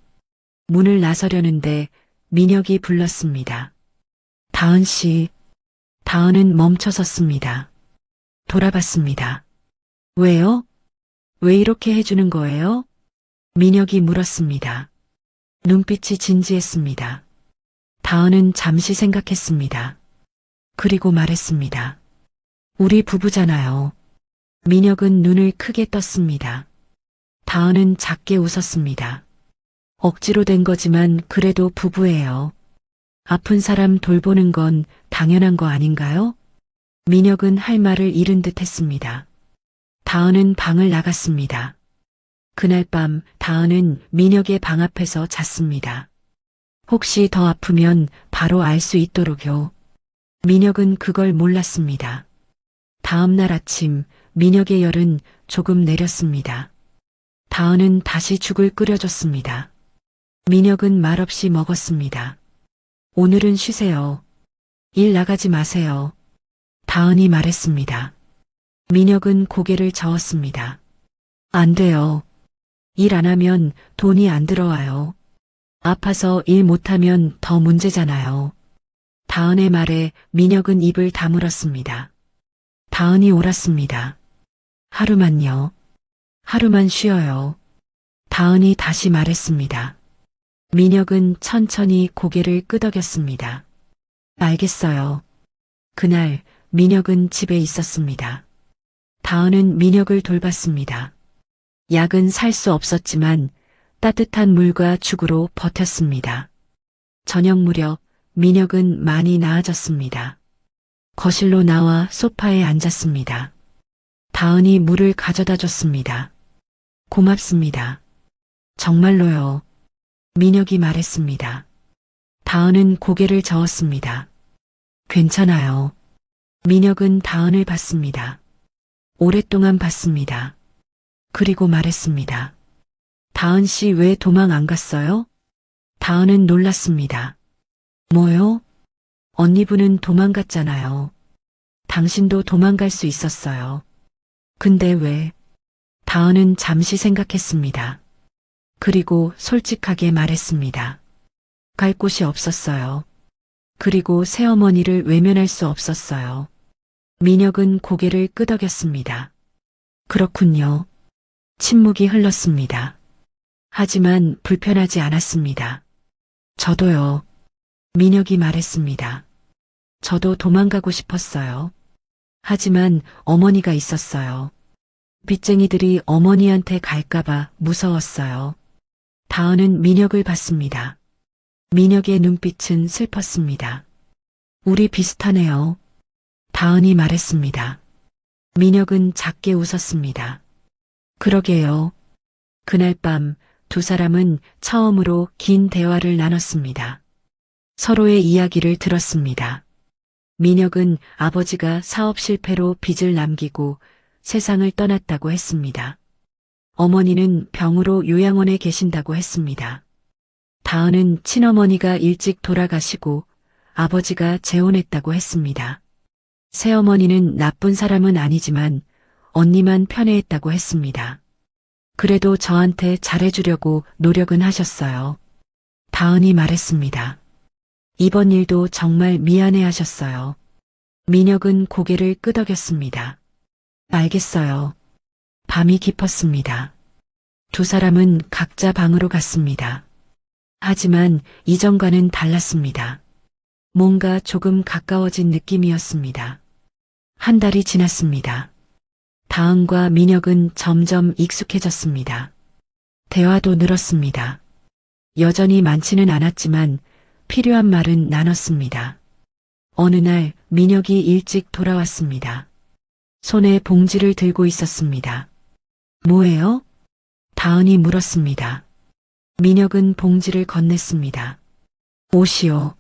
[SPEAKER 2] 문을 나서려는데 민혁이 불렀습니다. 다은 씨. 다은은 멈춰섰습니다. 돌아봤습니다. 왜요? 왜 이렇게 해주는 거예요? 민혁이 물었습니다. 눈빛이 진지했습니다. 다은은 잠시 생각했습니다. 그리고 말했습니다. 우리 부부잖아요. 민혁은 눈을 크게 떴습니다. 다은은 작게 웃었습니다. 억지로 된 거지만 그래도 부부예요. 아픈 사람 돌보는 건 당연한 거 아닌가요? 민혁은 할 말을 잃은 듯 했습니다. 다은은 방을 나갔습니다. 그날 밤 다은은 민혁의 방 앞에서 잤습니다. 혹시 더 아프면 바로 알 수 있도록요. 민혁은 그걸 몰랐습니다. 다음 날 아침 민혁의 열은 조금 내렸습니다. 다은은 다시 죽을 끓여줬습니다. 민혁은 말없이 먹었습니다. 오늘은 쉬세요. 일 나가지 마세요. 다은이 말했습니다. 민혁은 고개를 저었습니다. 안 돼요. 일 안 하면 돈이 안 들어와요. 아파서 일 못하면 더 문제잖아요. 다은의 말에 민혁은 입을 다물었습니다. 다은이 옳았습니다. 하루만요. 하루만 쉬어요. 다은이 다시 말했습니다. 민혁은 천천히 고개를 끄덕였습니다. 알겠어요. 그날 민혁은 집에 있었습니다. 다은은 민혁을 돌봤습니다. 약은 살 수 없었지만 따뜻한 물과 죽으로 버텼습니다. 저녁 무렵 민혁은 많이 나아졌습니다. 거실로 나와 소파에 앉았습니다. 다은이 물을 가져다 줬습니다. 고맙습니다. 정말로요. 민혁이 말했습니다. 다은은 고개를 저었습니다. 괜찮아요. 민혁은 다은을 봤습니다. 오랫동안 봤습니다. 그리고 말했습니다. 다은 씨 왜 도망 안 갔어요? 다은은 놀랐습니다. 뭐요? 언니분은 도망갔잖아요. 당신도 도망갈 수 있었어요. 근데 왜? 다은은 잠시 생각했습니다. 그리고 솔직하게 말했습니다. 갈 곳이 없었어요. 그리고 새어머니를 외면할 수 없었어요. 민혁은 고개를 끄덕였습니다. 그렇군요. 침묵이 흘렀습니다. 하지만 불편하지 않았습니다. 저도요. 민혁이 말했습니다. 저도 도망가고 싶었어요. 하지만 어머니가 있었어요. 빚쟁이들이 어머니한테 갈까봐 무서웠어요. 다은은 민혁을 봤습니다. 민혁의 눈빛은 슬펐습니다. 우리 비슷하네요. 다은이 말했습니다. 민혁은 작게 웃었습니다. 그러게요. 그날 밤 두 사람은 처음으로 긴 대화를 나눴습니다. 서로의 이야기를 들었습니다. 민혁은 아버지가 사업 실패로 빚을 남기고 세상을 떠났다고 했습니다. 어머니는 병으로 요양원에 계신다고 했습니다. 다은은 친어머니가 일찍 돌아가시고 아버지가 재혼했다고 했습니다. 새어머니는 나쁜 사람은 아니지만 언니만 편애했다고 했습니다. 그래도 저한테 잘해주려고 노력은 하셨어요. 다은이 말했습니다. 이번 일도 정말 미안해 하셨어요. 민혁은 고개를 끄덕였습니다. 알겠어요. 밤이 깊었습니다. 두 사람은 각자 방으로 갔습니다. 하지만 이전과는 달랐습니다. 뭔가 조금 가까워진 느낌이었습니다. 한 달이 지났습니다. 다은과 민혁은 점점 익숙해졌습니다. 대화도 늘었습니다. 여전히 많지는 않았지만 필요한 말은 나눴습니다. 어느 날 민혁이 일찍 돌아왔습니다. 손에 봉지를 들고 있었습니다. 뭐예요? 다은이 물었습니다. 민혁은 봉지를 건넸습니다. 옷이요.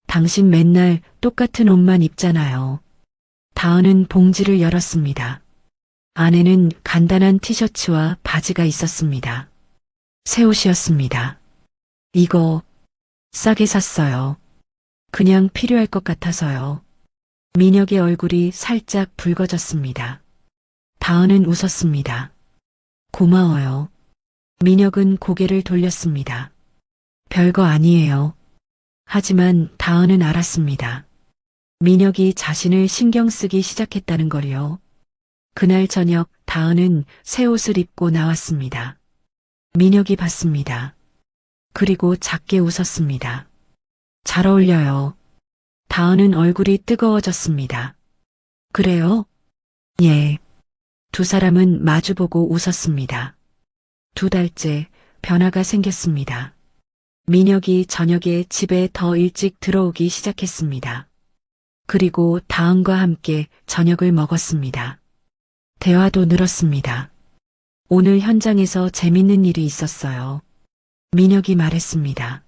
[SPEAKER 2] 당신 맨날 똑같은 옷만 입잖아요. 다은은 봉지를 열었습니다. 안에는 간단한 티셔츠와 바지가 있었습니다. 새 옷이었습니다. 이거 싸게 샀어요. 그냥 필요할 것 같아서요. 민혁의 얼굴이 살짝 붉어졌습니다. 다은은 웃었습니다. 고마워요. 민혁은 고개를 돌렸습니다. 별거 아니에요. 하지만 다은은 알았습니다. 민혁이 자신을 신경 쓰기 시작했다는 걸요. 그날 저녁 다은은 새 옷을 입고 나왔습니다. 민혁이 봤습니다. 그리고 작게 웃었습니다. 잘 어울려요. 다은은 얼굴이 뜨거워졌습니다. 그래요? 예. 두 사람은 마주보고 웃었습니다. 2달째 변화가 생겼습니다. 민혁이 저녁에 집에 더 일찍 들어오기 시작했습니다. 그리고 다은과 함께 저녁을 먹었습니다. 대화도 늘었습니다. 오늘 현장에서 재밌는 일이 있었어요. 민혁이 말했습니다.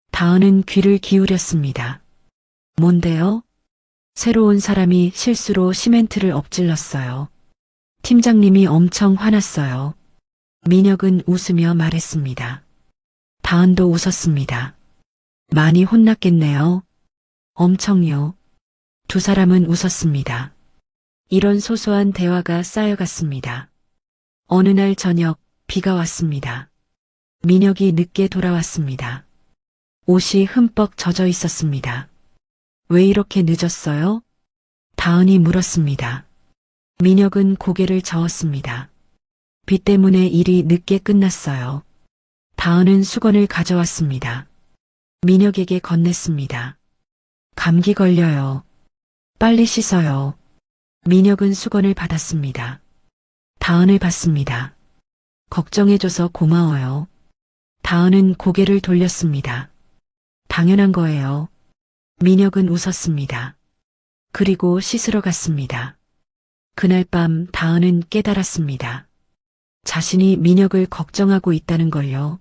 [SPEAKER 2] 다은은 귀를 기울였습니다. 뭔데요? 새로운 사람이 실수로 시멘트를 엎질렀어요. 팀장님이 엄청 화났어요. 민혁은 웃으며 말했습니다. 다은도 웃었습니다. 많이 혼났겠네요. 엄청요. 두 사람은 웃었습니다. 이런 소소한 대화가 쌓여갔습니다. 어느 날 저녁 비가 왔습니다. 민혁이 늦게 돌아왔습니다. 옷이 흠뻑 젖어 있었습니다. 왜 이렇게 늦었어요? 다은이 물었습니다. 민혁은 고개를 저었습니다. 비 때문에 일이 늦게 끝났어요. 다은은 수건을 가져왔습니다. 민혁에게 건넸습니다. 감기 걸려요. 빨리 씻어요. 민혁은 수건을 받았습니다. 다은을 봤습니다. 걱정해줘서 고마워요. 다은은 고개를 돌렸습니다. 당연한 거예요. 민혁은 웃었습니다. 그리고 씻으러 갔습니다. 그날 밤 다은은 깨달았습니다. 자신이 민혁을 걱정하고 있다는 걸요.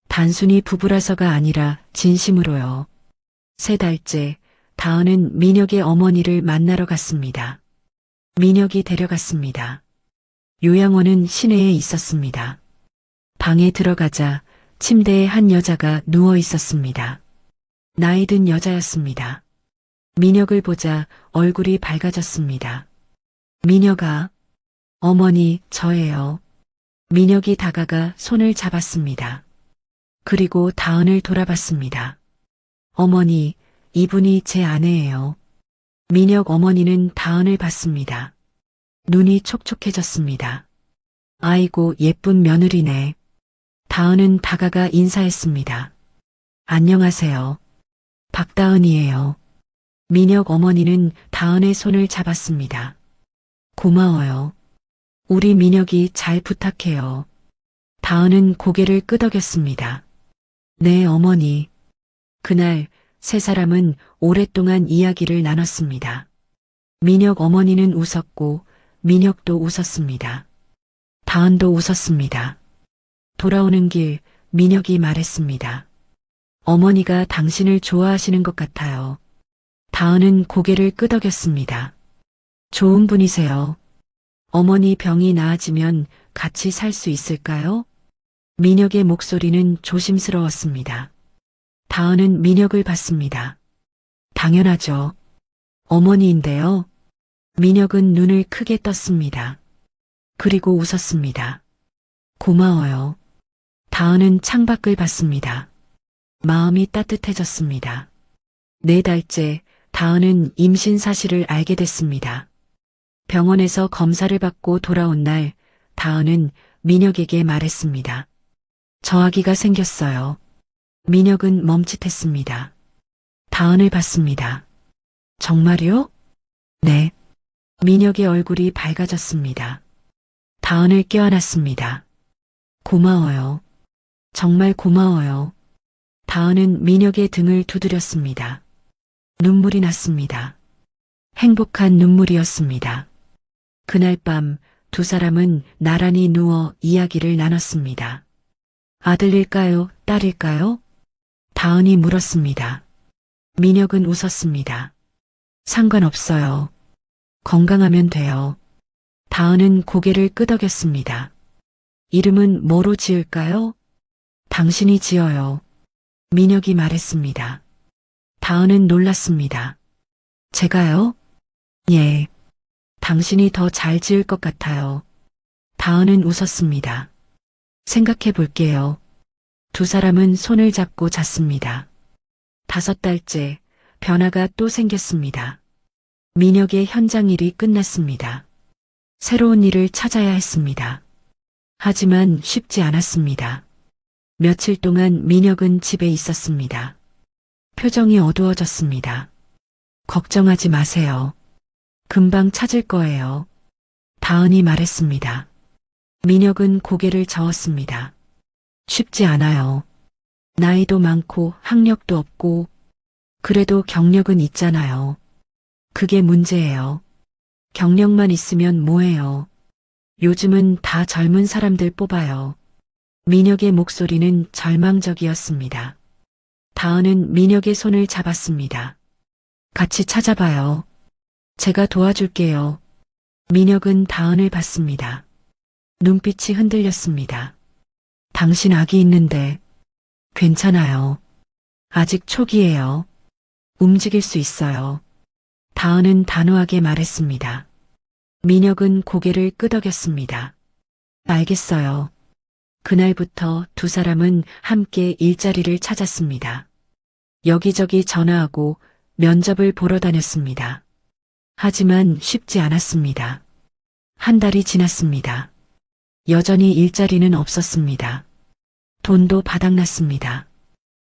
[SPEAKER 2] 단순히 부부라서가 아니라 진심으로요. 3달째 다은은 민혁의 어머니를 만나러 갔습니다. 민혁이 데려갔습니다. 요양원은 시내에 있었습니다. 방에 들어가자 침대에 한 여자가 누워 있었습니다. 나이 든 여자였습니다. 민혁을 보자 얼굴이 밝아졌습니다. 민혁아, 어머니, 저예요. 민혁이 다가가 손을 잡았습니다. 그리고 다은을 돌아봤습니다. 어머니, 이분이 제 아내예요. 민혁 어머니는 다은을 봤습니다. 눈이 촉촉해졌습니다. 아이고, 예쁜 며느리네. 다은은 다가가 인사했습니다. 안녕하세요. 박다은이에요. 민혁 어머니는 다은의 손을 잡았습니다. 고마워요. 우리 민혁이 잘 부탁해요. 다은은 고개를 끄덕였습니다. 네, 어머니. 그날 3사람은 오랫동안 이야기를 나눴습니다. 민혁 어머니는 웃었고 민혁도 웃었습니다. 다은도 웃었습니다. 돌아오는 길 민혁이 말했습니다. 어머니가 당신을 좋아하시는 것 같아요. 다은은 고개를 끄덕였습니다. 좋은 분이세요. 어머니 병이 나아지면 같이 살 수 있을까요? 민혁의 목소리는 조심스러웠습니다. 다은은 민혁을 봤습니다. 당연하죠. 어머니인데요. 민혁은 눈을 크게 떴습니다. 그리고 웃었습니다. 고마워요. 다은은 창밖을 봤습니다. 마음이 따뜻해졌습니다. 4달째 다은은 임신 사실을 알게 됐습니다. 병원에서 검사를 받고 돌아온 날 다은은 민혁에게 말했습니다. 저 아기가 생겼어요. 민혁은 멈칫했습니다. 다은을 봤습니다. 정말요? 네. 민혁의 얼굴이 밝아졌습니다. 다은을 껴안았습니다. 고마워요. 정말 고마워요. 다은은 민혁의 등을 두드렸습니다. 눈물이 났습니다. 행복한 눈물이었습니다. 그날 밤 2사람은 나란히 누워 이야기를 나눴습니다. 아들일까요? 딸일까요? 다은이 물었습니다. 민혁은 웃었습니다. 상관없어요. 건강하면 돼요. 다은은 고개를 끄덕였습니다. 이름은 뭐로 지을까요? 당신이 지어요. 민혁이 말했습니다. 다은은 놀랐습니다. 제가요? 예. 당신이 더 잘 지을 것 같아요. 다은은 웃었습니다. 생각해 볼게요. 두 사람은 손을 잡고 잤습니다. 5달째 변화가 또 생겼습니다. 민혁의 현장 일이 끝났습니다. 새로운 일을 찾아야 했습니다. 하지만 쉽지 않았습니다. 며칠 동안 민혁은 집에 있었습니다. 표정이 어두워졌습니다. 걱정하지 마세요. 금방 찾을 거예요. 다은이 말했습니다. 민혁은 고개를 저었습니다. 쉽지 않아요. 나이도 많고 학력도 없고 그래도 경력은 있잖아요. 그게 문제예요. 경력만 있으면 뭐해요. 요즘은 다 젊은 사람들 뽑아요. 민혁의 목소리는 절망적이었습니다. 다은은 민혁의 손을 잡았습니다. 같이 찾아봐요. 제가 도와줄게요. 민혁은 다은을 봤습니다. 눈빛이 흔들렸습니다. 당신 아기 있는데 괜찮아요. 아직 초기예요. 움직일 수 있어요. 다은은 단호하게 말했습니다. 민혁은 고개를 끄덕였습니다. 알겠어요. 그날부터 두 사람은 함께 일자리를 찾았습니다. 여기저기 전화하고 면접을 보러 다녔습니다. 하지만 쉽지 않았습니다. 한 달이 지났습니다. 여전히 일자리는 없었습니다. 돈도 바닥났습니다.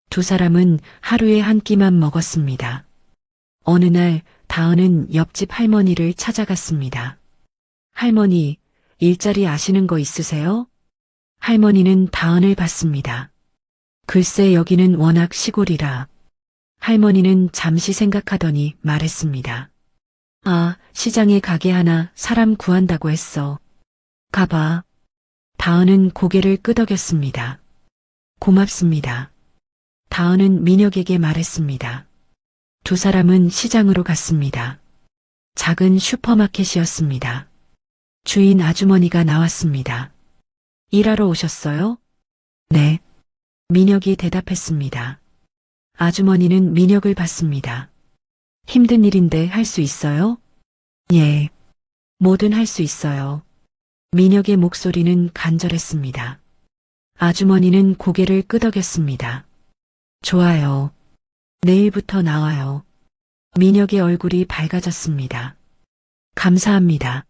[SPEAKER 2] 두 사람은 하루에 한 끼만 먹었습니다. 어느 날 다은은 옆집 할머니를 찾아갔습니다. 할머니, 일자리 아시는 거 있으세요? 할머니는 다은을 봤습니다. 글쎄 여기는 워낙 시골이라. 할머니는 잠시 생각하더니 말했습니다. 아, 시장에 가게 하나 사람 구한다고 했어. 가봐. 다은은 고개를 끄덕였습니다. 고맙습니다. 다은은 민혁에게 말했습니다. 두 사람은 시장으로 갔습니다. 작은 슈퍼마켓이었습니다. 주인 아주머니가 나왔습니다. 일하러 오셨어요? 네. 민혁이 대답했습니다. 아주머니는 민혁을 봤습니다. 힘든 일인데 할 수 있어요? 예. 뭐든 할 수 있어요. 민혁의 목소리는 간절했습니다. 아주머니는 고개를 끄덕였습니다. 좋아요. 내일부터 나와요. 민혁의 얼굴이 밝아졌습니다. 감사합니다.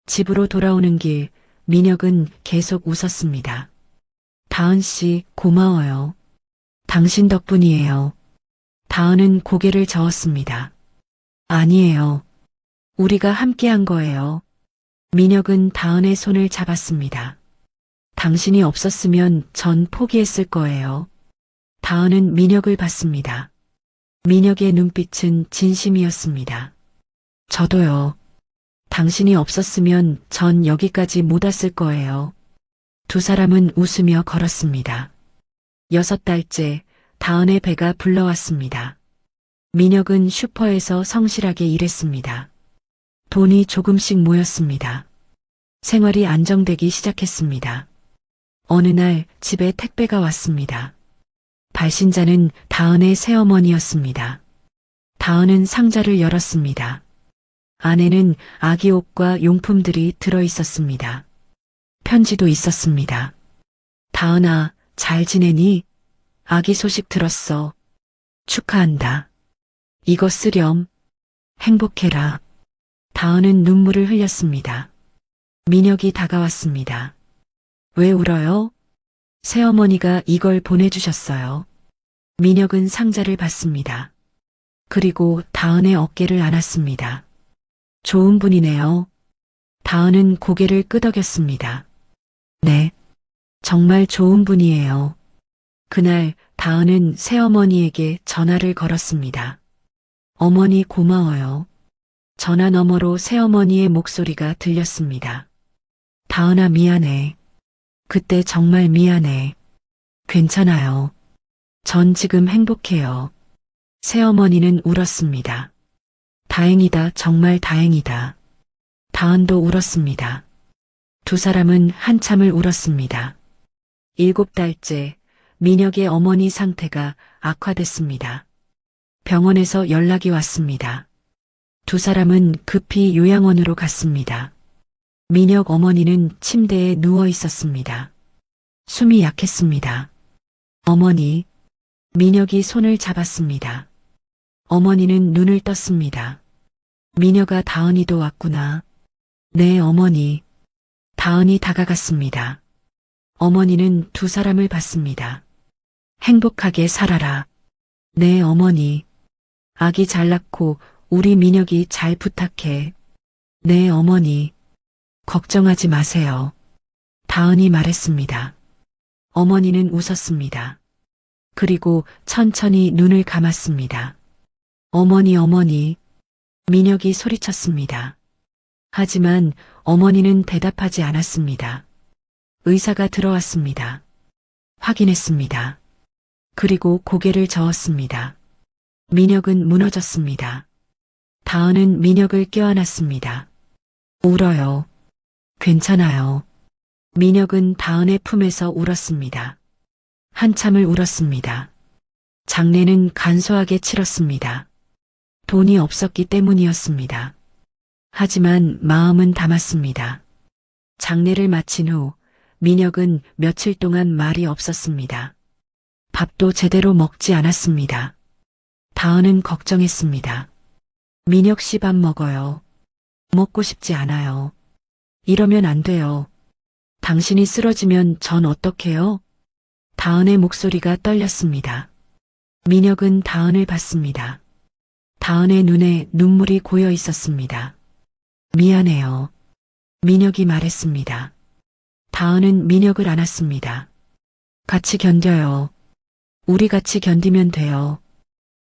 [SPEAKER 2] 집으로 돌아오는 길, 민혁은 계속 웃었습니다. 다은 씨, 고마워요. 당신 덕분이에요. 다은은 고개를 저었습니다. 아니에요. 우리가 함께한 거예요. 민혁은 다은의 손을 잡았습니다. 당신이 없었으면 전 포기했을 거예요. 다은은 민혁을 봤습니다. 민혁의 눈빛은 진심이었습니다. 저도요. 당신이 없었으면 전 여기까지 못 왔을 거예요. 두 사람은 웃으며 걸었습니다. 6달째 다은의 배가 불러왔습니다. 민혁은 슈퍼에서 성실하게 일했습니다. 돈이 조금씩 모였습니다. 생활이 안정되기 시작했습니다. 어느 날 집에 택배가 왔습니다. 발신자는 다은의 새어머니였습니다. 다은은 상자를 열었습니다. 안에는 아기 옷과 용품들이 들어 있었습니다. 편지도 있었습니다. 다은아, 잘 지내니? 아기 소식 들었어. 축하한다. 이거 쓰렴. 행복해라. 다은은 눈물을 흘렸습니다. 민혁이 다가왔습니다. 왜 울어요? 새어머니가 이걸 보내주셨어요. 민혁은 상자를 받습니다. 그리고 다은의 어깨를 안았습니다. 좋은 분이네요. 다은은 고개를 끄덕였습니다. 네, 정말 좋은 분이에요. 그날 다은은 새어머니에게 전화를 걸었습니다. 어머니 고마워요. 전화 너머로 새어머니의 목소리가 들렸습니다. 다은아 미안해. 그때 정말 미안해. 괜찮아요. 전 지금 행복해요. 새어머니는 울었습니다. 다행이다, 정말 다행이다. 다은도 울었습니다. 두 사람은 한참을 울었습니다. 7달째 민혁의 어머니 상태가 악화됐습니다. 병원에서 연락이 왔습니다. 두 사람은 급히 요양원으로 갔습니다. 민혁 어머니는 침대에 누워 있었습니다. 숨이 약했습니다. 어머니, 민혁이 손을 잡았습니다. 어머니는 눈을 떴습니다. 민혁아, 다은이도 왔구나. 네, 어머니. 다은이 다가갔습니다. 어머니는 두 사람을 봤습니다. 행복하게 살아라. 네, 어머니. 아기 잘 낳고 우리 민혁이 잘 부탁해. 네, 어머니. 걱정하지 마세요. 다은이 말했습니다. 어머니는 웃었습니다. 그리고 천천히 눈을 감았습니다. 어머니. 민혁이 소리쳤습니다. 하지만 어머니는 대답하지 않았습니다. 의사가 들어왔습니다. 확인했습니다. 그리고 고개를 저었습니다. 민혁은 무너졌습니다. 다은은 민혁을 껴안았습니다. 울어요. 괜찮아요. 민혁은 다은의 품에서 울었습니다. 한참을 울었습니다. 장례는 간소하게 치렀습니다. 돈이 없었기 때문이었습니다. 하지만 마음은 담았습니다. 장례를 마친 후 민혁은 며칠 동안 말이 없었습니다. 밥도 제대로 먹지 않았습니다. 다은은 걱정했습니다. 민혁 씨 밥 먹어요. 먹고 싶지 않아요. 이러면 안 돼요. 당신이 쓰러지면 전 어떡해요? 다은의 목소리가 떨렸습니다. 민혁은 다은을 봤습니다. 다은의 눈에 눈물이 고여 있었습니다. 미안해요. 민혁이 말했습니다. 다은은 민혁을 안았습니다. 같이 견뎌요. 우리 같이 견디면 돼요.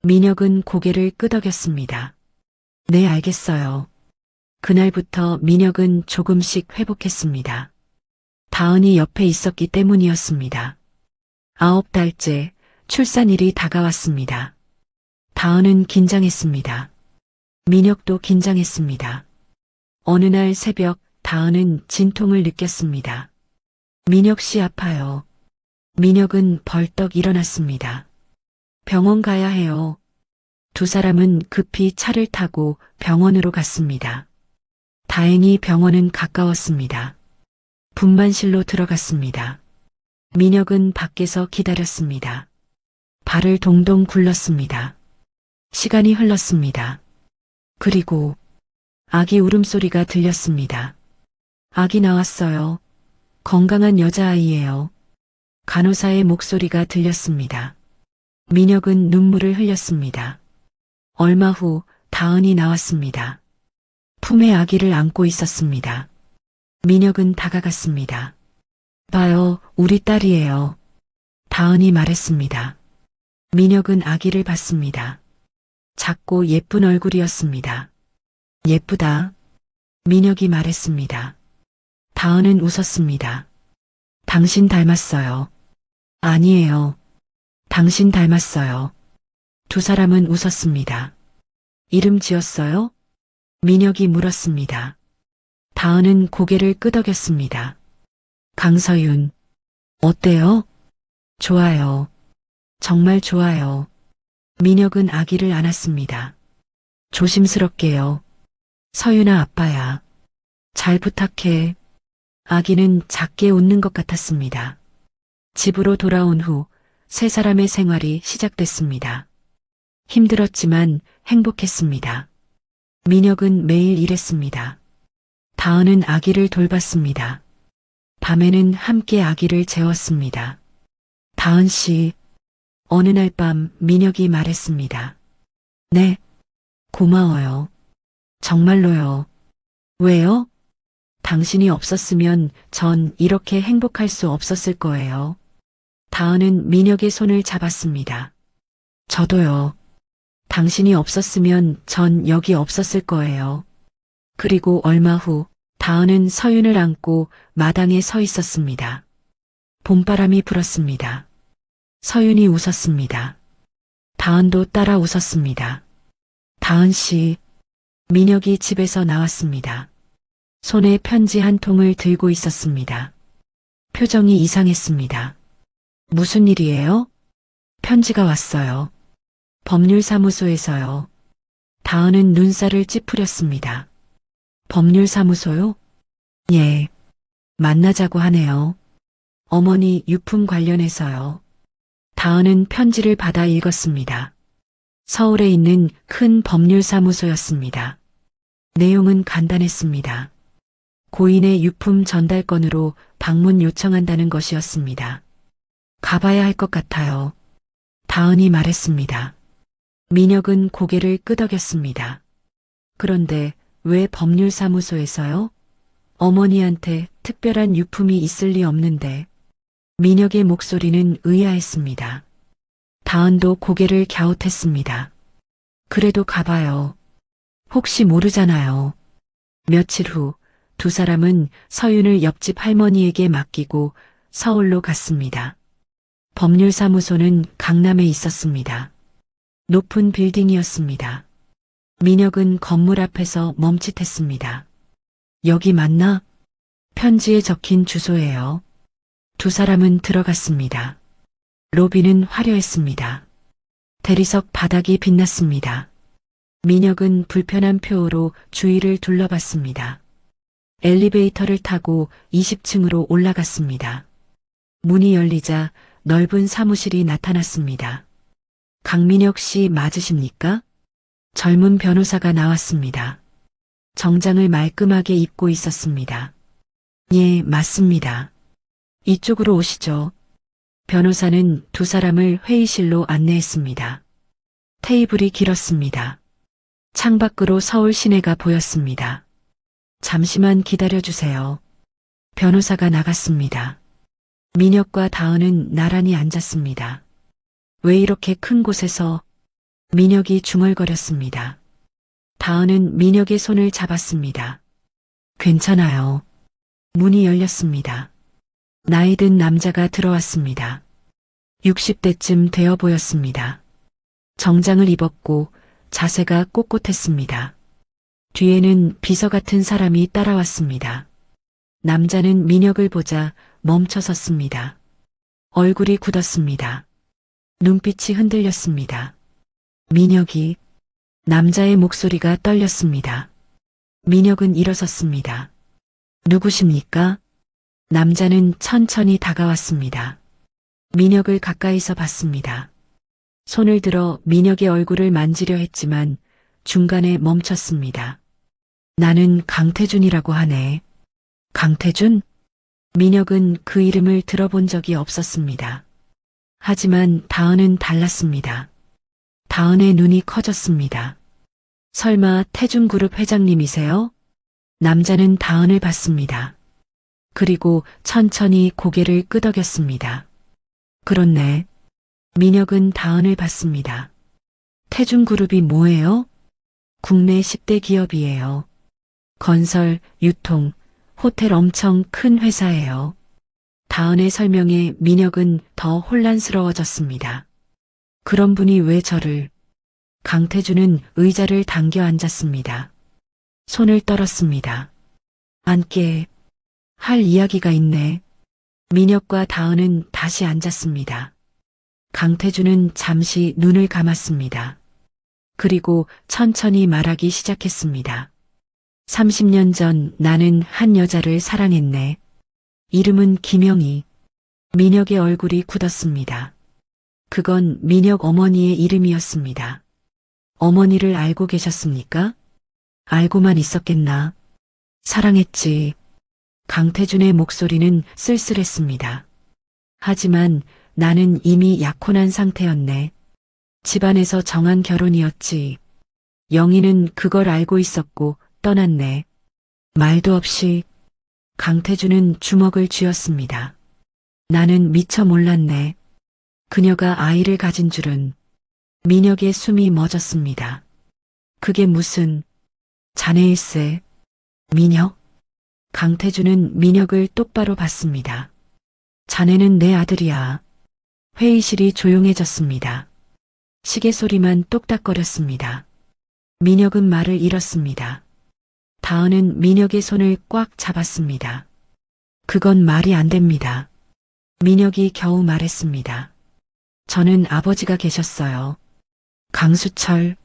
[SPEAKER 2] 민혁은 고개를 끄덕였습니다. 네, 알겠어요. 그날부터 민혁은 조금씩 회복했습니다. 다은이 옆에 있었기 때문이었습니다. 9달째 출산일이 다가왔습니다. 다은은 긴장했습니다. 민혁도 긴장했습니다. 어느 날 새벽 다은은 진통을 느꼈습니다. 민혁 씨 아파요. 민혁은 벌떡 일어났습니다. 병원 가야 해요. 두 사람은 급히 차를 타고 병원으로 갔습니다. 다행히 병원은 가까웠습니다. 분만실로 들어갔습니다. 민혁은 밖에서 기다렸습니다. 발을 동동 굴렀습니다. 시간이 흘렀습니다. 그리고 아기 울음소리가 들렸습니다. 아기 나왔어요. 건강한 여자아이예요. 간호사의 목소리가 들렸습니다. 민혁은 눈물을 흘렸습니다. 얼마 후 다은이 나왔습니다. 품에 아기를 안고 있었습니다. 민혁은 다가갔습니다. 봐요, 우리 딸이에요. 다은이 말했습니다. 민혁은 아기를 봤습니다. 작고 예쁜 얼굴이었습니다. 예쁘다. 민혁이 말했습니다. 다은은 웃었습니다. 당신 닮았어요. 아니에요. 당신 닮았어요. 두 사람은 웃었습니다. 이름 지었어요? 민혁이 물었습니다. 다은은 고개를 끄덕였습니다. 강서윤. 어때요? 좋아요. 정말 좋아요. 민혁은 아기를 안았습니다. 조심스럽게요. 서윤아, 아빠야. 잘 부탁해. 아기는 작게 웃는 것 같았습니다. 집으로 돌아온 후 세 사람의 생활이 시작됐습니다. 힘들었지만 행복했습니다. 민혁은 매일 일했습니다. 다은은 아기를 돌봤습니다. 밤에는 함께 아기를 재웠습니다. 다은 씨, 어느 날 밤 민혁이 말했습니다. 네, 고마워요. 정말로요. 왜요? 당신이 없었으면 전 이렇게 행복할 수 없었을 거예요. 다은은 민혁의 손을 잡았습니다. 저도요. 당신이 없었으면 전 여기 없었을 거예요. 그리고 얼마 후 다은은 서윤을 안고 마당에 서 있었습니다. 봄바람이 불었습니다. 서윤이 웃었습니다. 다은도 따라 웃었습니다. 다은 씨, 민혁이 집에서 나왔습니다. 손에 편지 한 통을 들고 있었습니다. 표정이 이상했습니다. 무슨 일이에요? 편지가 왔어요. 법률사무소에서요. 다은은 눈살을 찌푸렸습니다. 법률사무소요? 예. 만나자고 하네요. 어머니 유품 관련해서요. 다은은 편지를 받아 읽었습니다. 서울에 있는 큰 법률사무소였습니다. 내용은 간단했습니다. 고인의 유품 전달 건으로 방문 요청한다는 것이었습니다. 가봐야 할 것 같아요. 다은이 말했습니다. 민혁은 고개를 끄덕였습니다. 그런데 왜 법률사무소에서요? 어머니한테 특별한 유품이 있을 리 없는데. 민혁의 목소리는 의아했습니다. 다은도 고개를 갸웃했습니다. 그래도 가봐요. 혹시 모르잖아요. 며칠 후 두 사람은 서윤을 옆집 할머니에게 맡기고 서울로 갔습니다. 법률사무소는 강남에 있었습니다. 높은 빌딩이었습니다. 민혁은 건물 앞에서 멈칫했습니다. 여기 맞나? 편지에 적힌 주소예요. 두 사람은 들어갔습니다. 로비는 화려했습니다. 대리석 바닥이 빛났습니다. 민혁은 불편한 표호로 주위를 둘러봤습니다. 엘리베이터를 타고 20층으로 올라갔습니다. 문이 열리자 넓은 사무실이 나타났습니다. 강민혁 씨 맞으십니까? 젊은 변호사가 나왔습니다. 정장을 말끔하게 입고 있었습니다. 예, 맞습니다. 이쪽으로 오시죠. 변호사는 두 사람을 회의실로 안내했습니다. 테이블이 길었습니다. 창밖으로 서울 시내가 보였습니다. 잠시만 기다려주세요. 변호사가 나갔습니다. 민혁과 다은은 나란히 앉았습니다. 왜 이렇게 큰 곳에서? 민혁이 중얼거렸습니다. 다은은 민혁의 손을 잡았습니다. 괜찮아요. 문이 열렸습니다. 나이 든 남자가 들어왔습니다. 60대쯤 되어 보였습니다. 정장을 입었고 자세가 꼿꼿했습니다. 뒤에는 비서 같은 사람이 따라왔습니다. 남자는 민혁을 보자 멈춰 섰습니다. 얼굴이 굳었습니다. 눈빛이 흔들렸습니다. 민혁이, 남자의 목소리가 떨렸습니다. 민혁은 일어섰습니다. 누구십니까? 남자는 천천히 다가왔습니다. 민혁을 가까이서 봤습니다. 손을 들어 민혁의 얼굴을 만지려 했지만 중간에 멈췄습니다. 나는 강태준이라고 하네. 강태준? 민혁은 그 이름을 들어본 적이 없었습니다. 하지만 다은은 달랐습니다. 다은의 눈이 커졌습니다. 설마 태준그룹 회장님이세요? 남자는 다은을 봤습니다. 그리고 천천히 고개를 끄덕였습니다. 그렇네. 민혁은 다은을 봤습니다. 태준그룹이 뭐예요? 국내 10대 기업이에요. 건설, 유통, 호텔 엄청 큰 회사예요. 다은의 설명에 민혁은 더 혼란스러워졌습니다. 그런 분이 왜 저를? 강태준은 의자를 당겨 앉았습니다. 손을 떨었습니다. 앉게. 할 이야기가 있네. 민혁과 다은은 다시 앉았습니다. 강태준은 잠시 눈을 감았습니다. 그리고 천천히 말하기 시작했습니다. 30년 전 나는 한 여자를 사랑했네. 이름은 김영희. 민혁의 얼굴이 굳었습니다. 그건 민혁 어머니의 이름이었습니다. 어머니를 알고 계셨습니까? 알고만 있었겠나. 사랑했지. 강태준의 목소리는 쓸쓸했습니다. 하지만 나는 이미 약혼한 상태였네. 집안에서 정한 결혼이었지. 영희는 그걸 알고 있었고 떠났네. 말도 없이. 강태준은 주먹을 쥐었습니다. 나는 미처 몰랐네. 그녀가 아이를 가진 줄은. 민혁의 숨이 멎었습니다. 그게 무슨 자네일세. 민혁? 강태준은 민혁을 똑바로 봤습니다. 자네는 내 아들이야. 회의실이 조용해졌습니다. 시계 소리만 똑딱거렸습니다. 민혁은 말을 잃었습니다. 다은은 민혁의 손을 꽉 잡았습니다. 그건 말이 안 됩니다. 민혁이 겨우 말했습니다. 저는 아버지가 계셨어요. 강수철.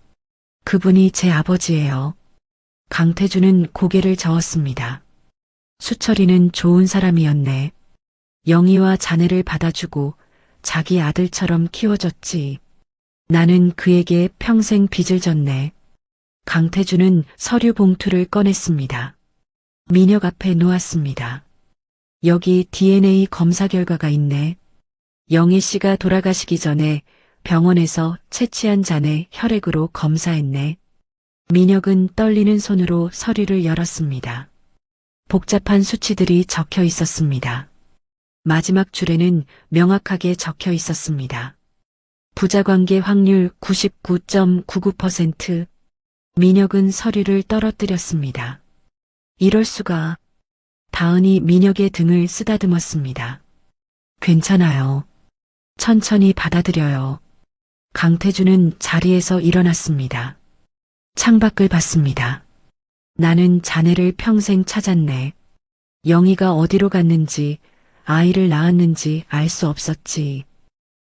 [SPEAKER 2] 그분이 제 아버지예요. 강태주는 고개를 저었습니다. 수철이는 좋은 사람이었네. 영희와 자네를 받아주고 자기 아들처럼 키워줬지. 나는 그에게 평생 빚을 졌네. 강태주는 서류 봉투를 꺼냈습니다. 민혁 앞에 놓았습니다. 여기 DNA 검사 결과가 있네. 영희 씨가 돌아가시기 전에 병원에서 채취한 잔의 혈액으로 검사했네. 민혁은 떨리는 손으로 서류를 열었습니다. 복잡한 수치들이 적혀 있었습니다. 마지막 줄에는 명확하게 적혀 있었습니다. 부자관계 확률 99.99%. 민혁은 서류를 떨어뜨렸습니다. 이럴 수가. 다은이 민혁의 등을 쓰다듬었습니다. 괜찮아요. 천천히 받아들여요. 강태주는 자리에서 일어났습니다. 창밖을 봤습니다. 나는 자네를 평생 찾았네. 영희가 어디로 갔는지, 아이를 낳았는지 알 수 없었지.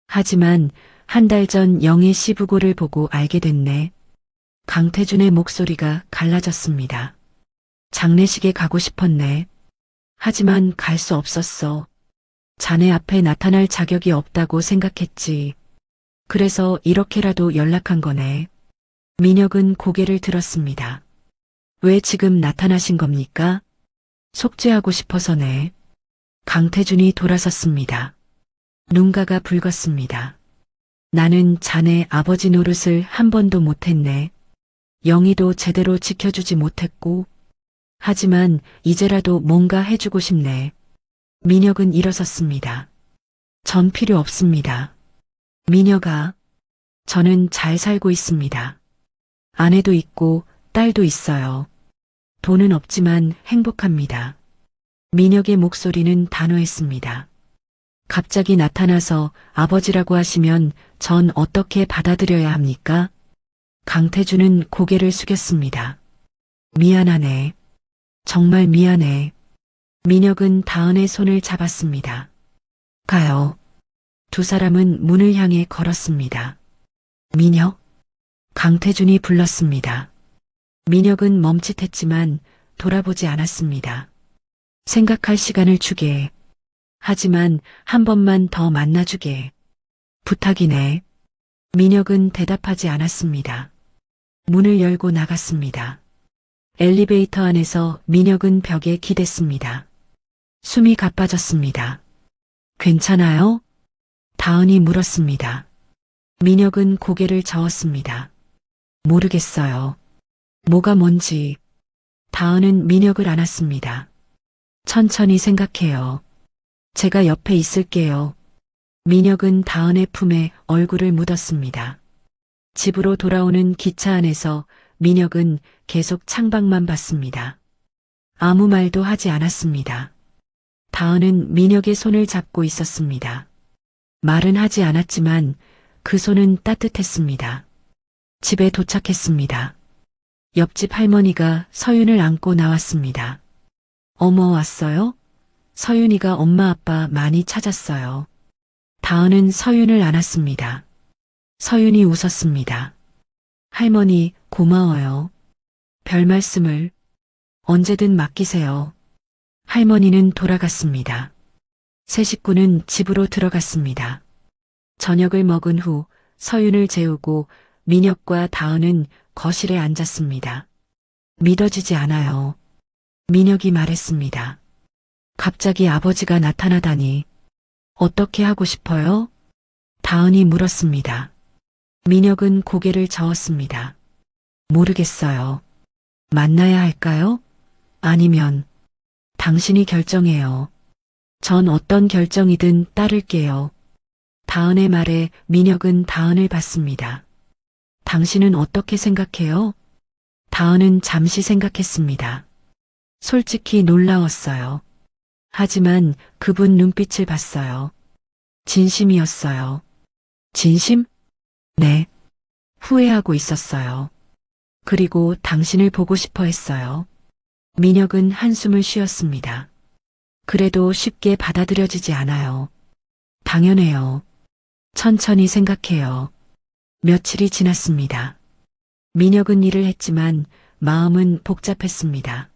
[SPEAKER 2] 하지만 한 달 전 영희 시부고를 보고 알게 됐네. 강태준의 목소리가 갈라졌습니다. 장례식에 가고 싶었네. 하지만 갈 수 없었어. 자네 앞에 나타날 자격이 없다고 생각했지. 그래서 이렇게라도 연락한 거네. 민혁은 고개를 들었습니다. 왜 지금 나타나신 겁니까? 속죄하고 싶어서네. 강태준이 돌아섰습니다. 눈가가 붉었습니다. 나는 자네 아버지 노릇을 한 번도 못했네. 영희도 제대로 지켜주지 못했고. 하지만 이제라도 뭔가 해주고 싶네. 민혁은 일어섰습니다. 전 필요 없습니다. 민혁아, 저는 잘 살고 있습니다. 아내도 있고 딸도 있어요. 돈은 없지만 행복합니다. 민혁의 목소리는 단호했습니다. 갑자기 나타나서 아버지라고 하시면 전 어떻게 받아들여야 합니까? 강태주는 고개를 숙였습니다. 미안하네. 정말 미안해. 민혁은 다은의 손을 잡았습니다. 가요. 두 사람은 문을 향해 걸었습니다. 민혁? 강태준이 불렀습니다. 민혁은 멈칫했지만 돌아보지 않았습니다. 생각할 시간을 주게. 하지만 한 번만 더 만나주게. 부탁이네. 민혁은 대답하지 않았습니다. 문을 열고 나갔습니다. 엘리베이터 안에서 민혁은 벽에 기댔습니다. 숨이 가빠졌습니다. 괜찮아요? 다은이 물었습니다. 민혁은 고개를 저었습니다. 모르겠어요. 뭐가 뭔지. 다은은 민혁을 안았습니다. 천천히 생각해요. 제가 옆에 있을게요. 민혁은 다은의 품에 얼굴을 묻었습니다. 집으로 돌아오는 기차 안에서 민혁은 계속 창밖만 봤습니다. 아무 말도 하지 않았습니다. 다은은 민혁의 손을 잡고 있었습니다. 말은 하지 않았지만 그 손은 따뜻했습니다. 집에 도착했습니다. 옆집 할머니가 서윤을 안고 나왔습니다. 어머, 왔어요? 서윤이가 엄마 아빠 많이 찾았어요. 다은은 서윤을 안았습니다. 서윤이 웃었습니다. 할머니, 고마워요. 별 말씀을. 언제든 맡기세요. 할머니는 돌아갔습니다. 세 식구는 집으로 들어갔습니다. 저녁을 먹은 후 서윤을 재우고 민혁과 다은은 거실에 앉았습니다. 믿어지지 않아요. 민혁이 말했습니다. 갑자기 아버지가 나타나다니. 어떻게 하고 싶어요? 다은이 물었습니다. 민혁은 고개를 저었습니다. 모르겠어요. 만나야 할까요? 아니면 당신이 결정해요. 전 어떤 결정이든 따를게요. 다은의 말에 민혁은 다은을 봤습니다. 당신은 어떻게 생각해요? 다은은 잠시 생각했습니다. 솔직히 놀라웠어요. 하지만 그분 눈빛을 봤어요. 진심이었어요. 진심? 네. 후회하고 있었어요. 그리고 당신을 보고 싶어 했어요. 민혁은 한숨을 쉬었습니다. 그래도 쉽게 받아들여지지 않아요. 당연해요. 천천히 생각해요. 며칠이 지났습니다. 민혁은 일을 했지만 마음은 복잡했습니다.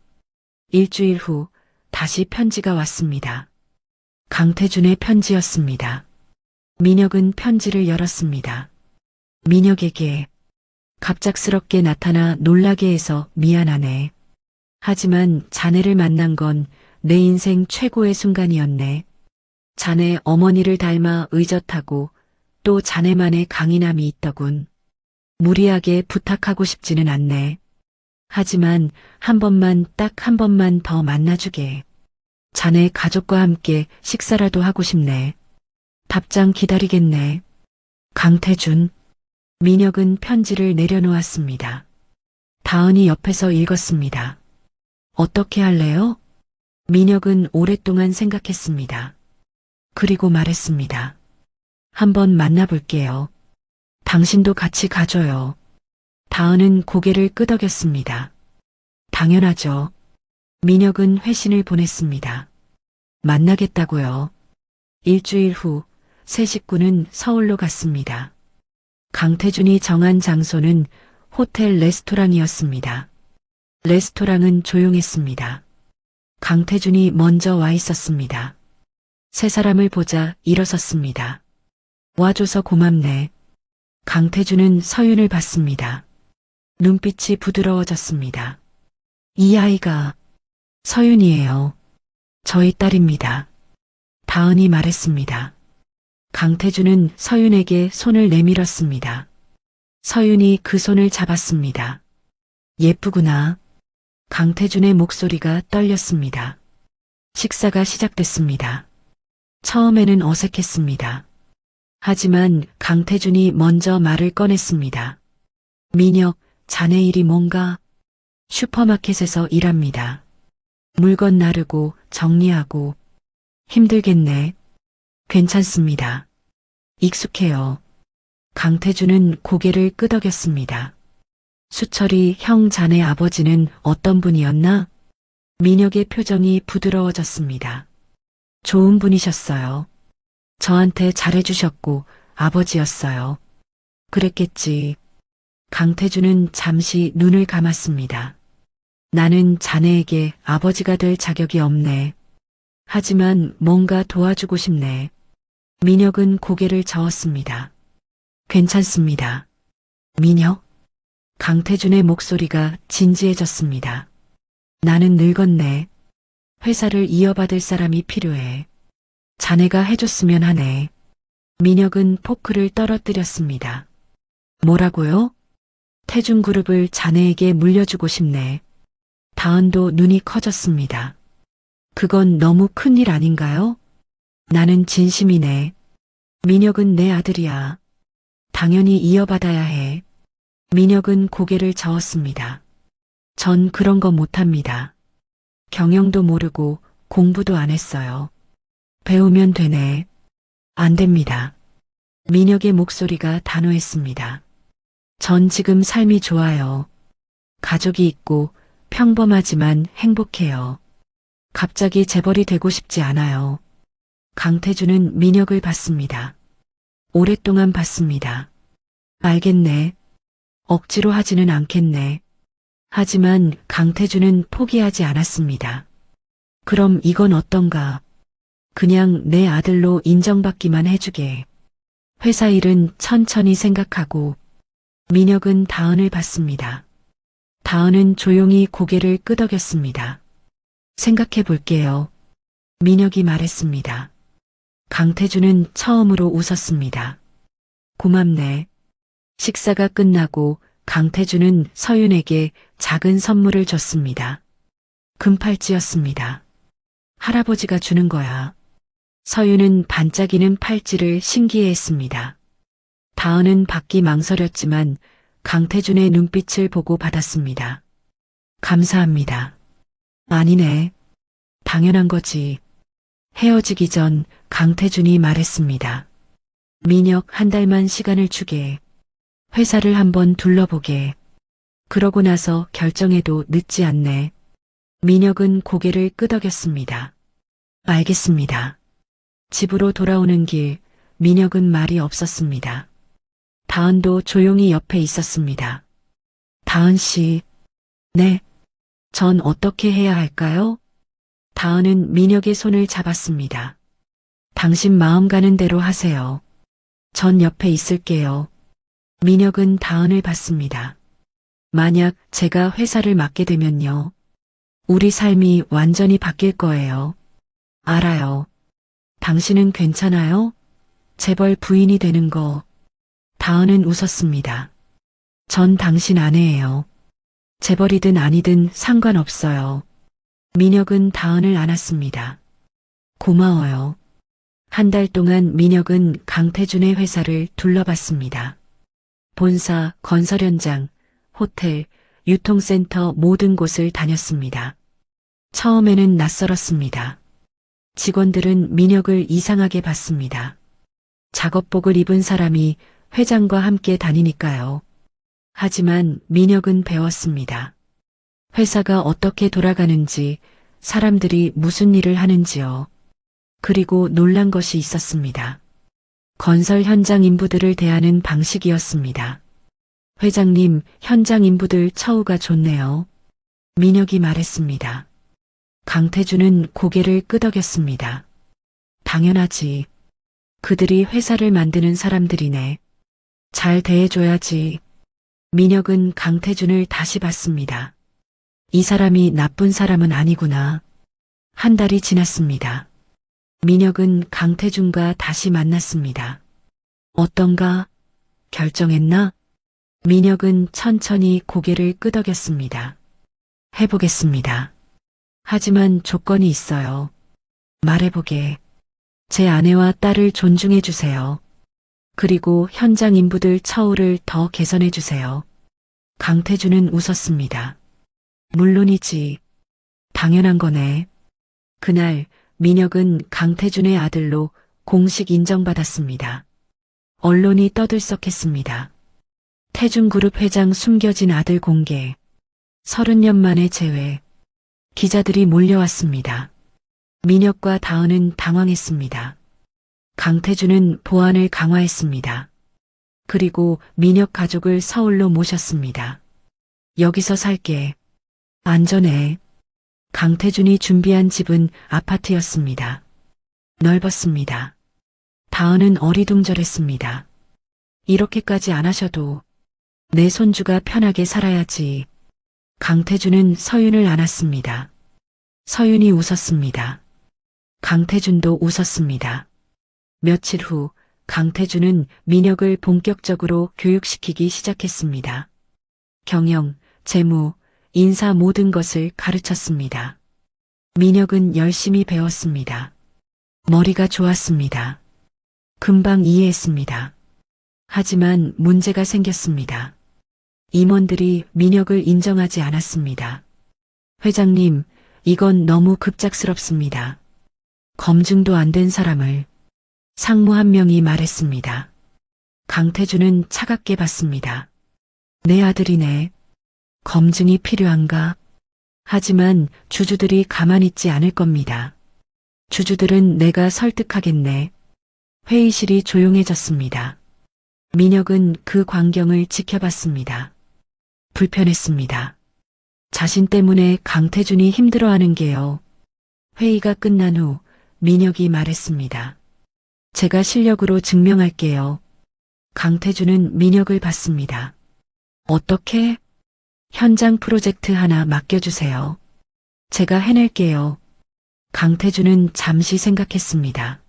[SPEAKER 2] 일주일 후 다시 편지가 왔습니다. 강태준의 편지였습니다. 민혁은 편지를 열었습니다. 민혁에게 갑작스럽게 나타나 놀라게 해서 미안하네. 하지만 자네를 만난 건 내 인생 최고의 순간이었네. 자네 어머니를 닮아 의젓하고 또 자네만의 강인함이 있더군. 무리하게 부탁하고 싶지는 않네. 하지만 한 번만 딱 한 번만 더 만나주게. 자네 가족과 함께 식사라도 하고 싶네. 답장 기다리겠네. 강태준. 민혁은 편지를 내려놓았습니다. 다은이 옆에서 읽었습니다. 어떻게 할래요? 민혁은 오랫동안 생각했습니다. 그리고 말했습니다. 한번 만나볼게요. 당신도 같이 가줘요. 다은은 고개를 끄덕였습니다. 당연하죠. 민혁은 회신을 보냈습니다. 만나겠다고요. 일주일 후 세 식구는 서울로 갔습니다. 강태준이 정한 장소는 호텔 레스토랑이었습니다. 레스토랑은 조용했습니다. 강태준이 먼저 와 있었습니다. 세 사람을 보자 일어섰습니다. 와줘서 고맙네. 강태준은 서윤을 봤습니다. 눈빛이 부드러워졌습니다. 이 아이가 서윤이에요. 저희 딸입니다. 다은이 말했습니다. 강태준은 서윤에게 손을 내밀었습니다. 서윤이 그 손을 잡았습니다. 예쁘구나. 강태준의 목소리가 떨렸습니다. 식사가 시작됐습니다. 처음에는 어색했습니다. 하지만 강태준이 먼저 말을 꺼냈습니다. 민혁, 자네 일이 뭔가? 슈퍼마켓에서 일합니다. 물건 나르고 정리하고. 힘들겠네. 괜찮습니다. 익숙해요. 강태준은 고개를 끄덕였습니다. 수철이 형 자네 아버지는 어떤 분이었나? 민혁의 표정이 부드러워졌습니다. 좋은 분이셨어요. 저한테 잘해주셨고 아버지였어요. 그랬겠지. 강태준은 잠시 눈을 감았습니다. 나는 자네에게 아버지가 될 자격이 없네. 하지만 뭔가 도와주고 싶네. 민혁은 고개를 저었습니다. 괜찮습니다. 민혁? 강태준의 목소리가 진지해졌습니다. 나는 늙었네. 회사를 이어받을 사람이 필요해. 자네가 해줬으면 하네. 민혁은 포크를 떨어뜨렸습니다. 뭐라고요? 태준그룹을 자네에게 물려주고 싶네. 다은도 눈이 커졌습니다. 그건 너무 큰일 아닌가요? 나는 진심이네. 민혁은 내 아들이야. 당연히 이어받아야 해. 민혁은 고개를 저었습니다. 전 그런 거 못합니다. 경영도 모르고 공부도 안 했어요. 배우면 되네. 안 됩니다. 민혁의 목소리가 단호했습니다. 전 지금 삶이 좋아요. 가족이 있고 평범하지만 행복해요. 갑자기 재벌이 되고 싶지 않아요. 강태준은 민혁을 봤습니다. 오랫동안 봤습니다. 알겠네. 억지로 하지는 않겠네. 하지만 강태준은 포기하지 않았습니다. 그럼 이건 어떤가? 그냥 내 아들로 인정받기만 해주게. 회사 일은 천천히 생각하고. 민혁은 다은을 봤습니다. 다은은 조용히 고개를 끄덕였습니다. 생각해 볼게요. 민혁이 말했습니다. 강태준은 처음으로 웃었습니다. 고맙네. 식사가 끝나고 강태준은 서윤에게 작은 선물을 줬습니다. 금팔찌였습니다. 할아버지가 주는 거야. 서윤은 반짝이는 팔찌를 신기해했습니다. 다은은 받기 망설였지만 강태준의 눈빛을 보고 받았습니다. 감사합니다. 아니네. 당연한 거지. 헤어지기 전 강태준이 말했습니다. 민혁 한 달만 시간을 주게. 회사를 한번 둘러보게. 그러고 나서 결정해도 늦지 않네. 민혁은 고개를 끄덕였습니다. 알겠습니다. 집으로 돌아오는 길, 민혁은 말이 없었습니다. 다은도 조용히 옆에 있었습니다. 다은 씨. 네. 전 어떻게 해야 할까요? 다은은 민혁의 손을 잡았습니다. 당신 마음 가는 대로 하세요. 전 옆에 있을게요. 민혁은 다은을 봤습니다. 만약 제가 회사를 맡게 되면요. 우리 삶이 완전히 바뀔 거예요. 알아요. 당신은 괜찮아요? 재벌 부인이 되는 거. 다은은 웃었습니다. 전 당신 아내예요. 재벌이든 아니든 상관없어요. 민혁은 다은을 안았습니다. 고마워요. 한 달 동안 민혁은 강태준의 회사를 둘러봤습니다. 본사, 건설 현장, 호텔, 유통센터 모든 곳을 다녔습니다. 처음에는 낯설었습니다. 직원들은 민혁을 이상하게 봤습니다. 작업복을 입은 사람이 회장과 함께 다니니까요. 하지만 민혁은 배웠습니다. 회사가 어떻게 돌아가는지, 사람들이 무슨 일을 하는지요. 그리고 놀란 것이 있었습니다. 건설 현장 인부들을 대하는 방식이었습니다. 회장님, 현장 인부들 처우가 좋네요. 민혁이 말했습니다. 강태준은 고개를 끄덕였습니다. 당연하지. 그들이 회사를 만드는 사람들이네. 잘 대해줘야지. 민혁은 강태준을 다시 봤습니다. 이 사람이 나쁜 사람은 아니구나. 한 달이 지났습니다. 민혁은 강태준과 다시 만났습니다. 어떤가? 결정했나? 민혁은 천천히 고개를 끄덕였습니다. 해보겠습니다. 하지만 조건이 있어요. 말해보게. 제 아내와 딸을 존중해 주세요. 그리고 현장 인부들 처우를 더 개선해 주세요. 강태준은 웃었습니다. 물론이지. 당연한 거네. 그날 민혁은 강태준의 아들로 공식 인정받았습니다. 언론이 떠들썩했습니다. 태준그룹 회장 숨겨진 아들 공개. 30년 만에 재회. 기자들이 몰려왔습니다. 민혁과 다은은 당황했습니다. 강태준은 보안을 강화했습니다. 그리고 민혁 가족을 서울로 모셨습니다. 여기서 살게. 안전해. 강태준이 준비한 집은 아파트였습니다. 넓었습니다. 다은은 어리둥절했습니다. 이렇게까지 안 하셔도 내 손주가 편하게 살아야지. 강태준은 서윤을 안았습니다. 서윤이 웃었습니다. 강태준도 웃었습니다. 며칠 후 강태준은 민혁을 본격적으로 교육시키기 시작했습니다. 경영, 재무, 인사 모든 것을 가르쳤습니다. 민혁은 열심히 배웠습니다. 머리가 좋았습니다. 금방 이해했습니다. 하지만 문제가 생겼습니다. 임원들이 민혁을 인정하지 않았습니다. 회장님, 이건 너무 급작스럽습니다. 검증도 안 된 사람을. 상무 한 명이 말했습니다. 강태준은 차갑게 봤습니다. 내 아들이네. 검증이 필요한가? 하지만 주주들이 가만히 있지 않을 겁니다. 주주들은 내가 설득하겠네. 회의실이 조용해졌습니다. 민혁은 그 광경을 지켜봤습니다. 불편했습니다. 자신 때문에 강태준이 힘들어하는 게요. 회의가 끝난 후 민혁이 말했습니다. 제가 실력으로 증명할게요. 강태준은 민혁을 봤습니다. 어떻게? 현장 프로젝트 하나 맡겨주세요. 제가 해낼게요. 강태준은 잠시 생각했습니다.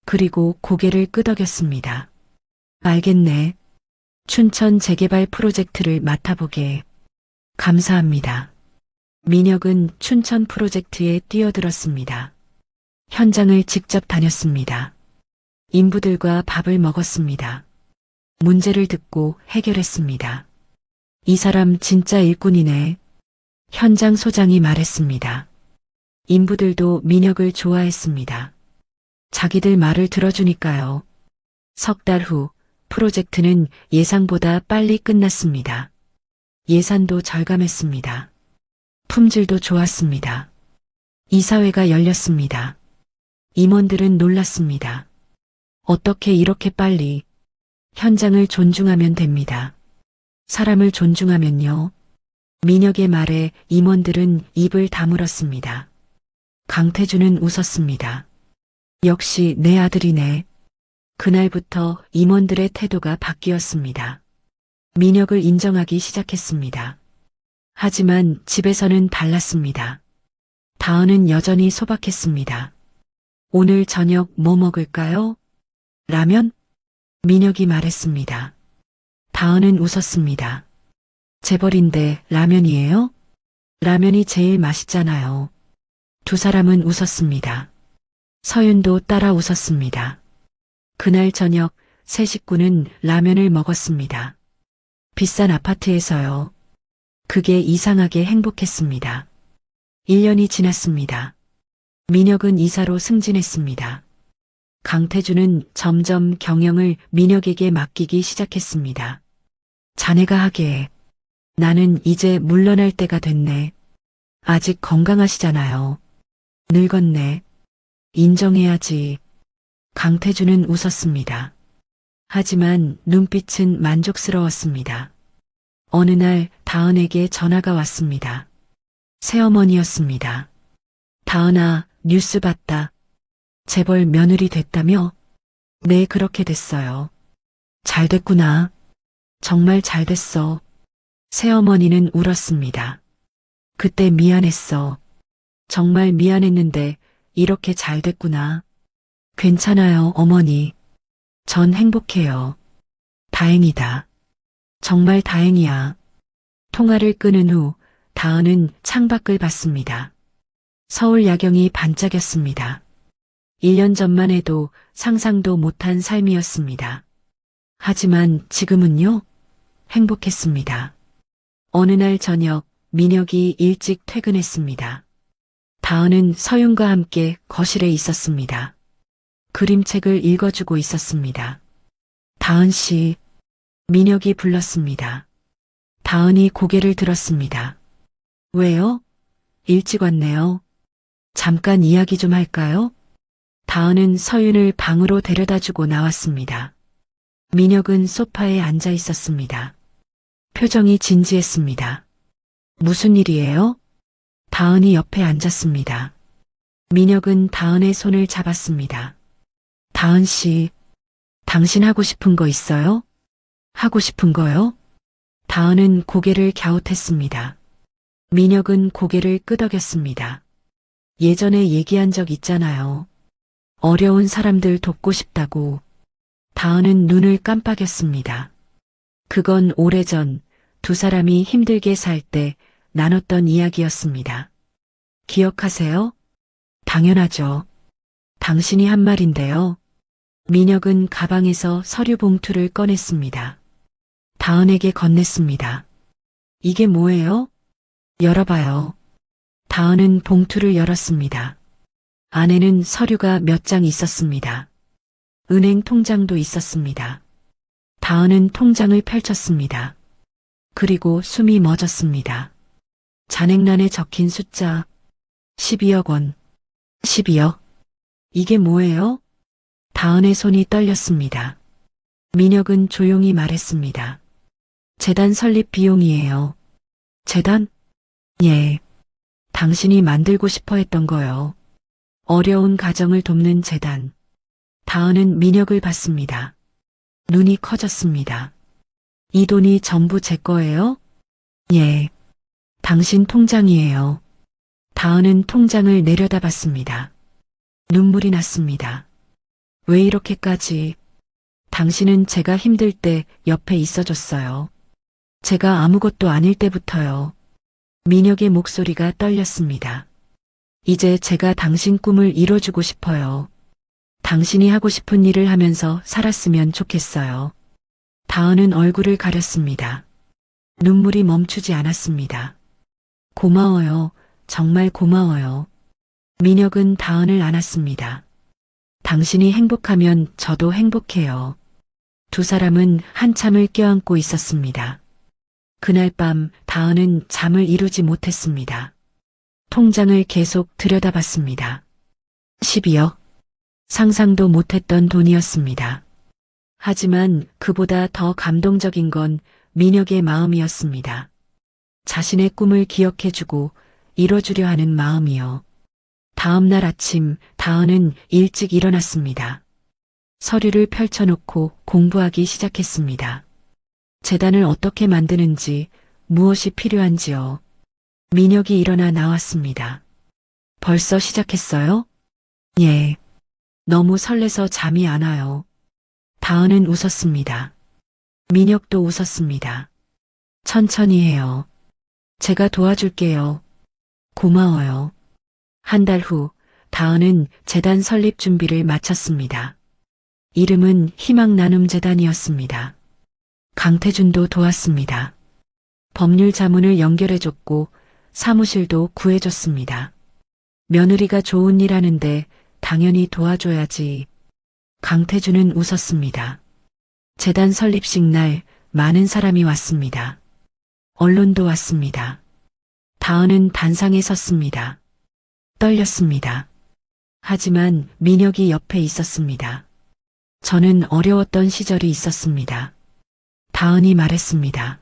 [SPEAKER 2] 그리고 고개를 끄덕였습니다. 알겠네. 춘천 재개발 프로젝트를 맡아보게. 감사합니다. 민혁은 춘천 프로젝트에 뛰어들었습니다. 현장을 직접 다녔습니다. 인부들과 밥을 먹었습니다. 문제를 듣고 해결했습니다. 이 사람 진짜 일꾼이네. 현장 소장이 말했습니다. 인부들도 민혁을 좋아했습니다. 자기들 말을 들어주니까요. 석 달 후 프로젝트는 예상보다 빨리 끝났습니다. 예산도 절감했습니다. 품질도 좋았습니다. 이사회가 열렸습니다. 임원들은 놀랐습니다. 어떻게 이렇게 빨리? 현장을 존중하면 됩니다. 사람을 존중하면요. 민혁의 말에 임원들은 입을 다물었습니다. 강태준은 웃었습니다. 역시 내 아들이네. 그날부터 임원들의 태도가 바뀌었습니다. 민혁을 인정하기 시작했습니다. 하지만 집에서는 달랐습니다. 다은은 여전히 소박했습니다. 오늘 저녁 뭐 먹을까요? 라면? 민혁이 말했습니다. 다은은 웃었습니다. 재벌인데 라면이에요? 라면이 제일 맛있잖아요. 두 사람은 웃었습니다. 서윤도 따라 웃었습니다. 그날 저녁 세 식구는 라면을 먹었습니다. 비싼 아파트에서요. 그게 이상하게 행복했습니다. 1년이 지났습니다. 민혁은 이사로 승진했습니다. 강태준은 점점 경영을 민혁에게 맡기기 시작했습니다. 자네가 하게. 나는 이제 물러날 때가 됐네. 아직 건강하시잖아요. 늙었네. 인정해야지. 강태준은 웃었습니다. 하지만 눈빛은 만족스러웠습니다. 어느 날 다은에게 전화가 왔습니다. 새어머니였습니다. 다은아, 뉴스 봤다. 재벌 며느리 됐다며? 네, 그렇게 됐어요. 잘 됐구나. 정말 잘 됐어. 새어머니는 울었습니다. 그때 미안했어. 정말 미안했는데 이렇게 잘 됐구나. 괜찮아요, 어머니. 전 행복해요. 다행이다. 정말 다행이야. 통화를 끊은 후 다은은 창밖을 봤습니다. 서울 야경이 반짝였습니다. 1년 전만 해도 상상도 못한 삶이었습니다. 하지만 지금은요? 행복했습니다. 어느 날 저녁 민혁이 일찍 퇴근했습니다. 다은은 서윤과 함께 거실에 있었습니다. 그림책을 읽어주고 있었습니다. 다은 씨, 민혁이 불렀습니다. 다은이 고개를 들었습니다. 왜요? 일찍 왔네요. 잠깐 이야기 좀 할까요? 다은은 서윤을 방으로 데려다주고 나왔습니다. 민혁은 소파에 앉아 있었습니다. 표정이 진지했습니다. 무슨 일이에요? 다은이 옆에 앉았습니다. 민혁은 다은의 손을 잡았습니다. 다은 씨, 당신 하고 싶은 거 있어요? 하고 싶은 거요? 다은은 고개를 갸웃했습니다. 민혁은 고개를 끄덕였습니다. 예전에 얘기한 적 있잖아요. 어려운 사람들 돕고 싶다고. 다은은 눈을 깜빡였습니다. 그건 오래전 두 사람이 힘들게 살 때 나눴던 이야기였습니다. 기억하세요? 당연하죠. 당신이 한 말인데요. 민혁은 가방에서 서류 봉투를 꺼냈습니다. 다은에게 건넸습니다. 이게 뭐예요? 열어봐요. 다은은 봉투를 열었습니다. 안에는 서류가 몇 장 있었습니다. 은행 통장도 있었습니다. 다은은 통장을 펼쳤습니다. 그리고 숨이 멎었습니다. 잔액란에 적힌 숫자 12억 원. 12억? 이게 뭐예요? 다은의 손이 떨렸습니다. 민혁은 조용히 말했습니다. 재단 설립 비용이에요. 재단? 예. 당신이 만들고 싶어 했던 거요. 어려운 가정을 돕는 재단. 다은은 민혁을 봤습니다. 눈이 커졌습니다. 이 돈이 전부 제 거예요? 예. 당신 통장이에요. 다은은 통장을 내려다봤습니다. 눈물이 났습니다. 왜 이렇게까지? 당신은 제가 힘들 때 옆에 있어줬어요. 제가 아무것도 아닐 때부터요. 민혁의 목소리가 떨렸습니다. 이제 제가 당신 꿈을 이뤄주고 싶어요. 당신이 하고 싶은 일을 하면서 살았으면 좋겠어요. 다은은 얼굴을 가렸습니다. 눈물이 멈추지 않았습니다. 고마워요. 정말 고마워요. 민혁은 다은을 안았습니다. 당신이 행복하면 저도 행복해요. 두 사람은 한참을 껴안고 있었습니다. 그날 밤 다은은 잠을 이루지 못했습니다. 통장을 계속 들여다봤습니다. 12억. 상상도 못했던 돈이었습니다. 하지만 그보다 더 감동적인 건 민혁의 마음이었습니다. 자신의 꿈을 기억해주고 이뤄주려 하는 마음이요. 다음 날 아침 다은은 일찍 일어났습니다. 서류를 펼쳐놓고 공부하기 시작했습니다. 재단을 어떻게 만드는지, 무엇이 필요한지요. 민혁이 일어나 나왔습니다. 벌써 시작했어요? 예. 너무 설레서 잠이 안 와요. 다은은 웃었습니다. 민혁도 웃었습니다. 천천히 해요. 제가 도와줄게요. 고마워요. 한 달 후, 다은은 재단 설립 준비를 마쳤습니다. 이름은 희망나눔재단이었습니다. 강태준도 도왔습니다. 법률 자문을 연결해줬고 사무실도 구해줬습니다. 며느리가 좋은 일 하는데 당연히 도와줘야지. 강태준은 웃었습니다. 재단 설립식 날 많은 사람이 왔습니다. 언론도 왔습니다. 다은은 단상에 섰습니다. 떨렸습니다. 하지만 민혁이 옆에 있었습니다. 저는 어려웠던 시절이 있었습니다. 다은이 말했습니다.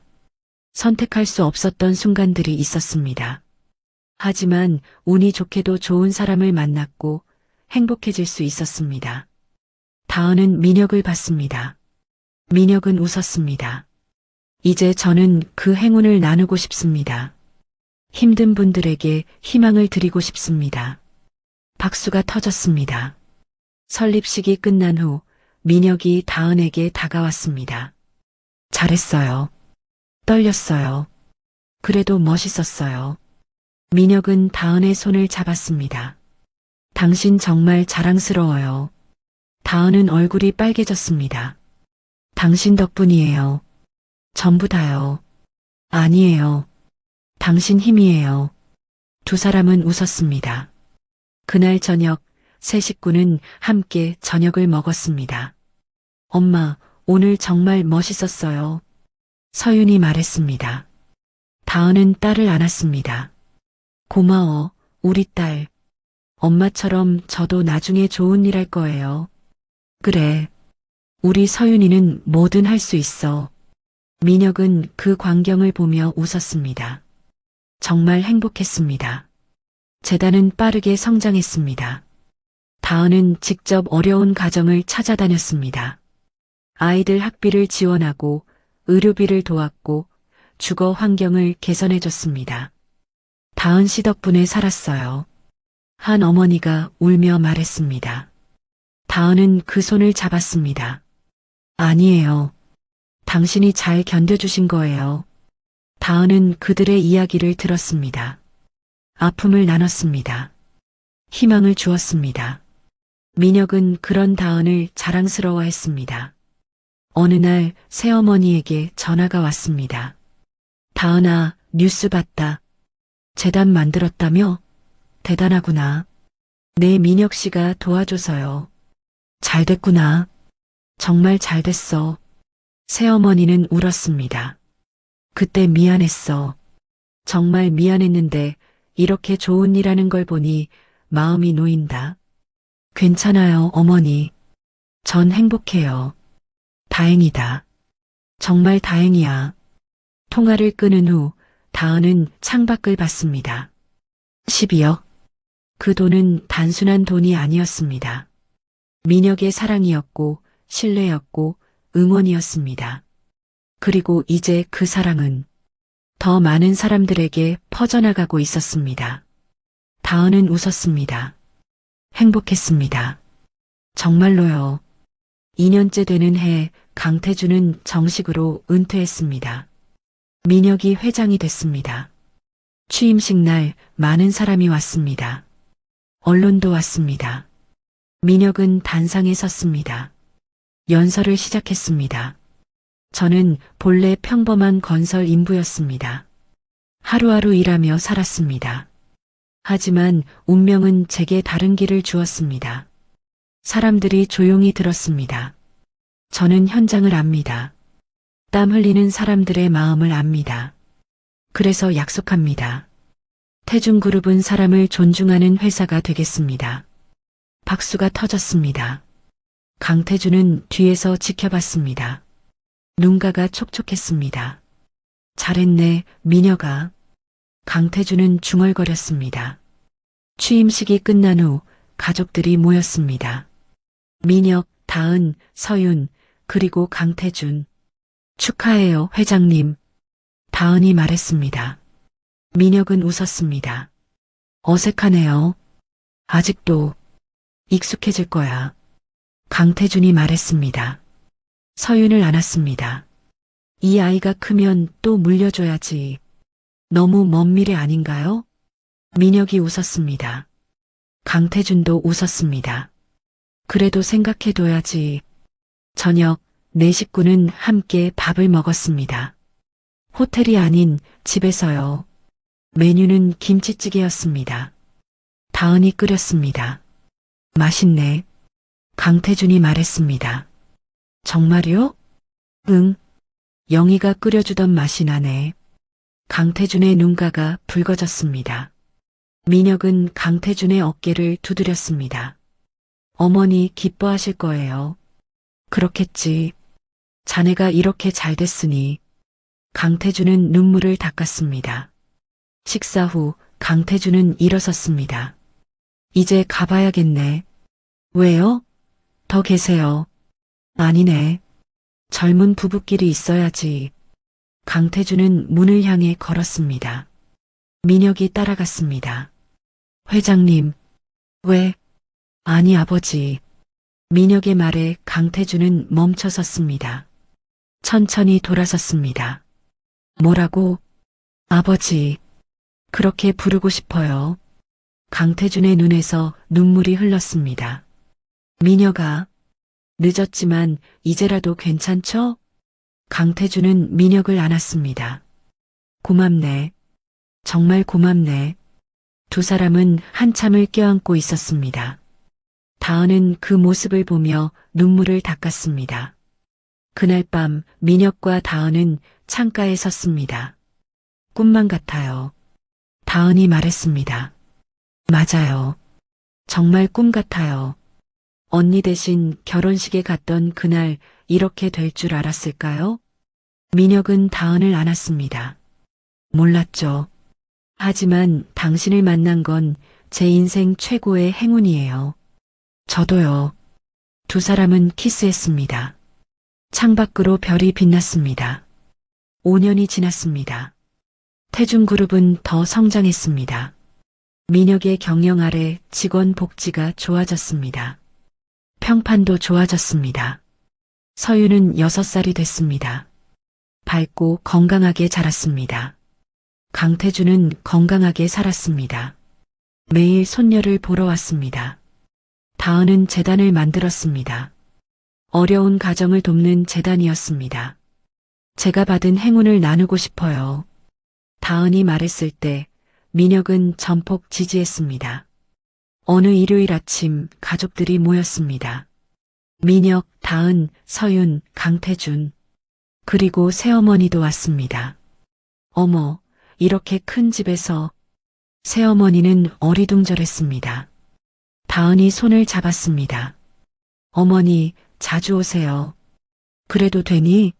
[SPEAKER 2] 선택할 수 없었던 순간들이 있었습니다. 하지만 운이 좋게도 좋은 사람을 만났고 행복해질 수 있었습니다. 다은은 민혁을 봤습니다. 민혁은 웃었습니다. 이제 저는 그 행운을 나누고 싶습니다. 힘든 분들에게 희망을 드리고 싶습니다. 박수가 터졌습니다. 설립식이 끝난 후 민혁이 다은에게 다가왔습니다. 잘했어요. 떨렸어요. 그래도 멋있었어요. 민혁은 다은의 손을 잡았습니다. 당신 정말 자랑스러워요. 다은은 얼굴이 빨개졌습니다. 당신 덕분이에요. 전부 다요. 아니에요. 당신 힘이에요. 두 사람은 웃었습니다. 그날 저녁 세 식구는 함께 저녁을 먹었습니다. 엄마, 오늘 정말 멋있었어요. 서윤이 말했습니다. 다은은 딸을 안았습니다. 고마워, 우리 딸. 엄마처럼 저도 나중에 좋은 일 할 거예요. 그래. 우리 서윤이는 뭐든 할 수 있어. 민혁은 그 광경을 보며 웃었습니다. 정말 행복했습니다. 재단은 빠르게 성장했습니다. 다은은 직접 어려운 가정을 찾아다녔습니다. 아이들 학비를 지원하고 의료비를 도왔고 주거 환경을 개선해줬습니다. 다은 씨 덕분에 살았어요. 한 어머니가 울며 말했습니다. 다은은 그 손을 잡았습니다. 아니에요. 당신이 잘 견뎌주신 거예요. 다은은 그들의 이야기를 들었습니다. 아픔을 나눴습니다. 희망을 주었습니다. 민혁은 그런 다은을 자랑스러워했습니다. 어느 날 새어머니에게 전화가 왔습니다. 다은아, 뉴스 봤다. 재단 만들었다며? 대단하구나. 내 민혁 씨가 도와줘서요. 잘 됐구나. 정말 잘 됐어. 새어머니는 울었습니다. 그때 미안했어. 정말 미안했는데 이렇게 좋은 일 하는 걸 보니 마음이 놓인다. 괜찮아요, 어머니. 전 행복해요. 다행이다. 정말 다행이야. 통화를 끊은 후 다은은 창밖을 봤습니다. 12억. 그 돈은 단순한 돈이 아니었습니다. 민혁의 사랑이었고 신뢰였고 응원이었습니다. 그리고 이제 그 사랑은 더 많은 사람들에게 퍼져나가고 있었습니다. 다은은 웃었습니다. 행복했습니다. 정말로요. 2년째 되는 해 강태준은 정식으로 은퇴했습니다. 민혁이 회장이 됐습니다. 취임식 날 많은 사람이 왔습니다. 언론도 왔습니다. 민혁은 단상에 섰습니다. 연설을 시작했습니다. 저는 본래 평범한 건설 인부였습니다. 하루하루 일하며 살았습니다. 하지만 운명은 제게 다른 길을 주었습니다. 사람들이 조용히 들었습니다. 저는 현장을 압니다. 땀 흘리는 사람들의 마음을 압니다. 그래서 약속합니다. 태중그룹은 사람을 존중하는 회사가 되겠습니다. 박수가 터졌습니다. 강태준은 뒤에서 지켜봤습니다. 눈가가 촉촉했습니다. 잘했네, 미녀가. 강태준은 중얼거렸습니다. 취임식이 끝난 후 가족들이 모였습니다. 민혁, 다은, 서윤, 그리고 강태준. 축하해요, 회장님. 다은이 말했습니다. 민혁은 웃었습니다. 어색하네요. 아직도 익숙해질 거야. 강태준이 말했습니다. 서윤을 안았습니다. 이 아이가 크면 또 물려줘야지. 너무 먼 미래 아닌가요? 민혁이 웃었습니다. 강태준도 웃었습니다. 그래도 생각해둬야지. 저녁, 네 식구는 함께 밥을 먹었습니다. 호텔이 아닌 집에서요. 메뉴는 김치찌개였습니다. 다은이 끓였습니다. 맛있네. 강태준이 말했습니다. 정말요? 응. 영희가 끓여주던 맛이 나네. 강태준의 눈가가 붉어졌습니다. 민혁은 강태준의 어깨를 두드렸습니다. 어머니 기뻐하실 거예요. 그렇겠지. 자네가 이렇게 잘 됐으니. 강태준은 눈물을 닦았습니다. 식사 후 강태준은 일어섰습니다. 이제 가봐야겠네. 왜요? 더 계세요. 아니네. 젊은 부부끼리 있어야지. 강태준은 문을 향해 걸었습니다. 민혁이 따라갔습니다. 회장님. 왜? 아니 아버지. 민혁의 말에 강태준은 멈춰섰습니다. 천천히 돌아섰습니다. 뭐라고? 아버지. 그렇게 부르고 싶어요. 강태준의 눈에서 눈물이 흘렀습니다. 민혁아. 늦었지만 이제라도 괜찮죠? 강태준은 민혁을 안았습니다. 고맙네. 정말 고맙네. 두 사람은 한참을 껴안고 있었습니다. 다은은 그 모습을 보며 눈물을 닦았습니다. 그날 밤 민혁과 다은은 창가에 섰습니다. 꿈만 같아요. 다은이 말했습니다. 맞아요. 정말 꿈 같아요. 언니 대신 결혼식에 갔던 그날 이렇게 될 줄 알았을까요? 민혁은 다은을 안았습니다. 몰랐죠. 하지만 당신을 만난 건 제 인생 최고의 행운이에요. 저도요. 두 사람은 키스했습니다. 창밖으로 별이 빛났습니다. 5년이 지났습니다. 태중그룹은 더 성장했습니다. 민혁의 경영 아래 직원 복지가 좋아졌습니다. 평판도 좋아졌습니다. 서윤은 6살이 됐습니다. 밝고 건강하게 자랐습니다. 강태준은 건강하게 살았습니다. 매일 손녀를 보러 왔습니다. 다은은 재단을 만들었습니다. 어려운 가정을 돕는 재단이었습니다. 제가 받은 행운을 나누고 싶어요. 다은이 말했을 때 민혁은 전폭 지지했습니다. 어느 일요일 아침 가족들이 모였습니다. 민혁, 다은, 서윤, 강태준, 그리고 새어머니도 왔습니다. 어머, 이렇게 큰 집에서. 새어머니는 어리둥절했습니다. 다은이 손을 잡았습니다. 어머니, 자주 오세요. 그래도 되니?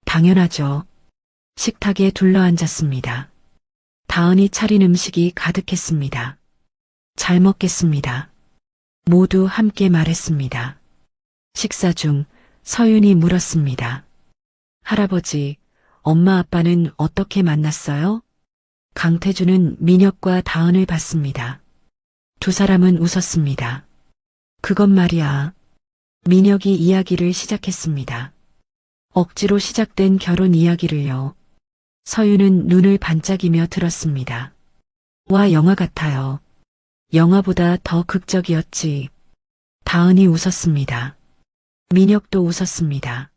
[SPEAKER 2] 당연하죠. 식탁에 둘러앉았습니다. 다은이 차린 음식이 가득했습니다. 잘 먹겠습니다. 모두 함께 말했습니다. 식사 중 서윤이 물었습니다. 할아버지, 엄마 아빠는 어떻게 만났어요? 강태준은 민혁과 다은을 봤습니다. 두 사람은 웃었습니다. 그건 말이야. 민혁이 이야기를 시작했습니다. 억지로 시작된 결혼 이야기를요. 서윤은 눈을 반짝이며 들었습니다. 와, 영화 같아요. 영화보다 더 극적이었지. 다은이 웃었습니다. 민혁도 웃었습니다.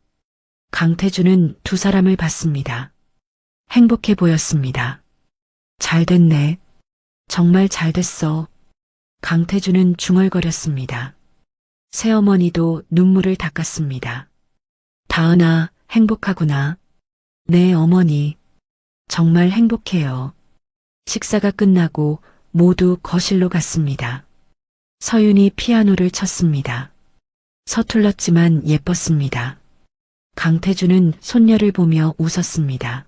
[SPEAKER 2] 강태준은 두 사람을 봤습니다. 행복해 보였습니다. 잘 됐네. 정말 잘 됐어. 강태준은 중얼거렸습니다. 새어머니도 눈물을 닦았습니다. 다은아, 행복하구나. 네, 어머니. 정말 행복해요. 식사가 끝나고 모두 거실로 갔습니다. 서윤이 피아노를 쳤습니다. 서툴렀지만 예뻤습니다. 강태준은 손녀를 보며 웃었습니다.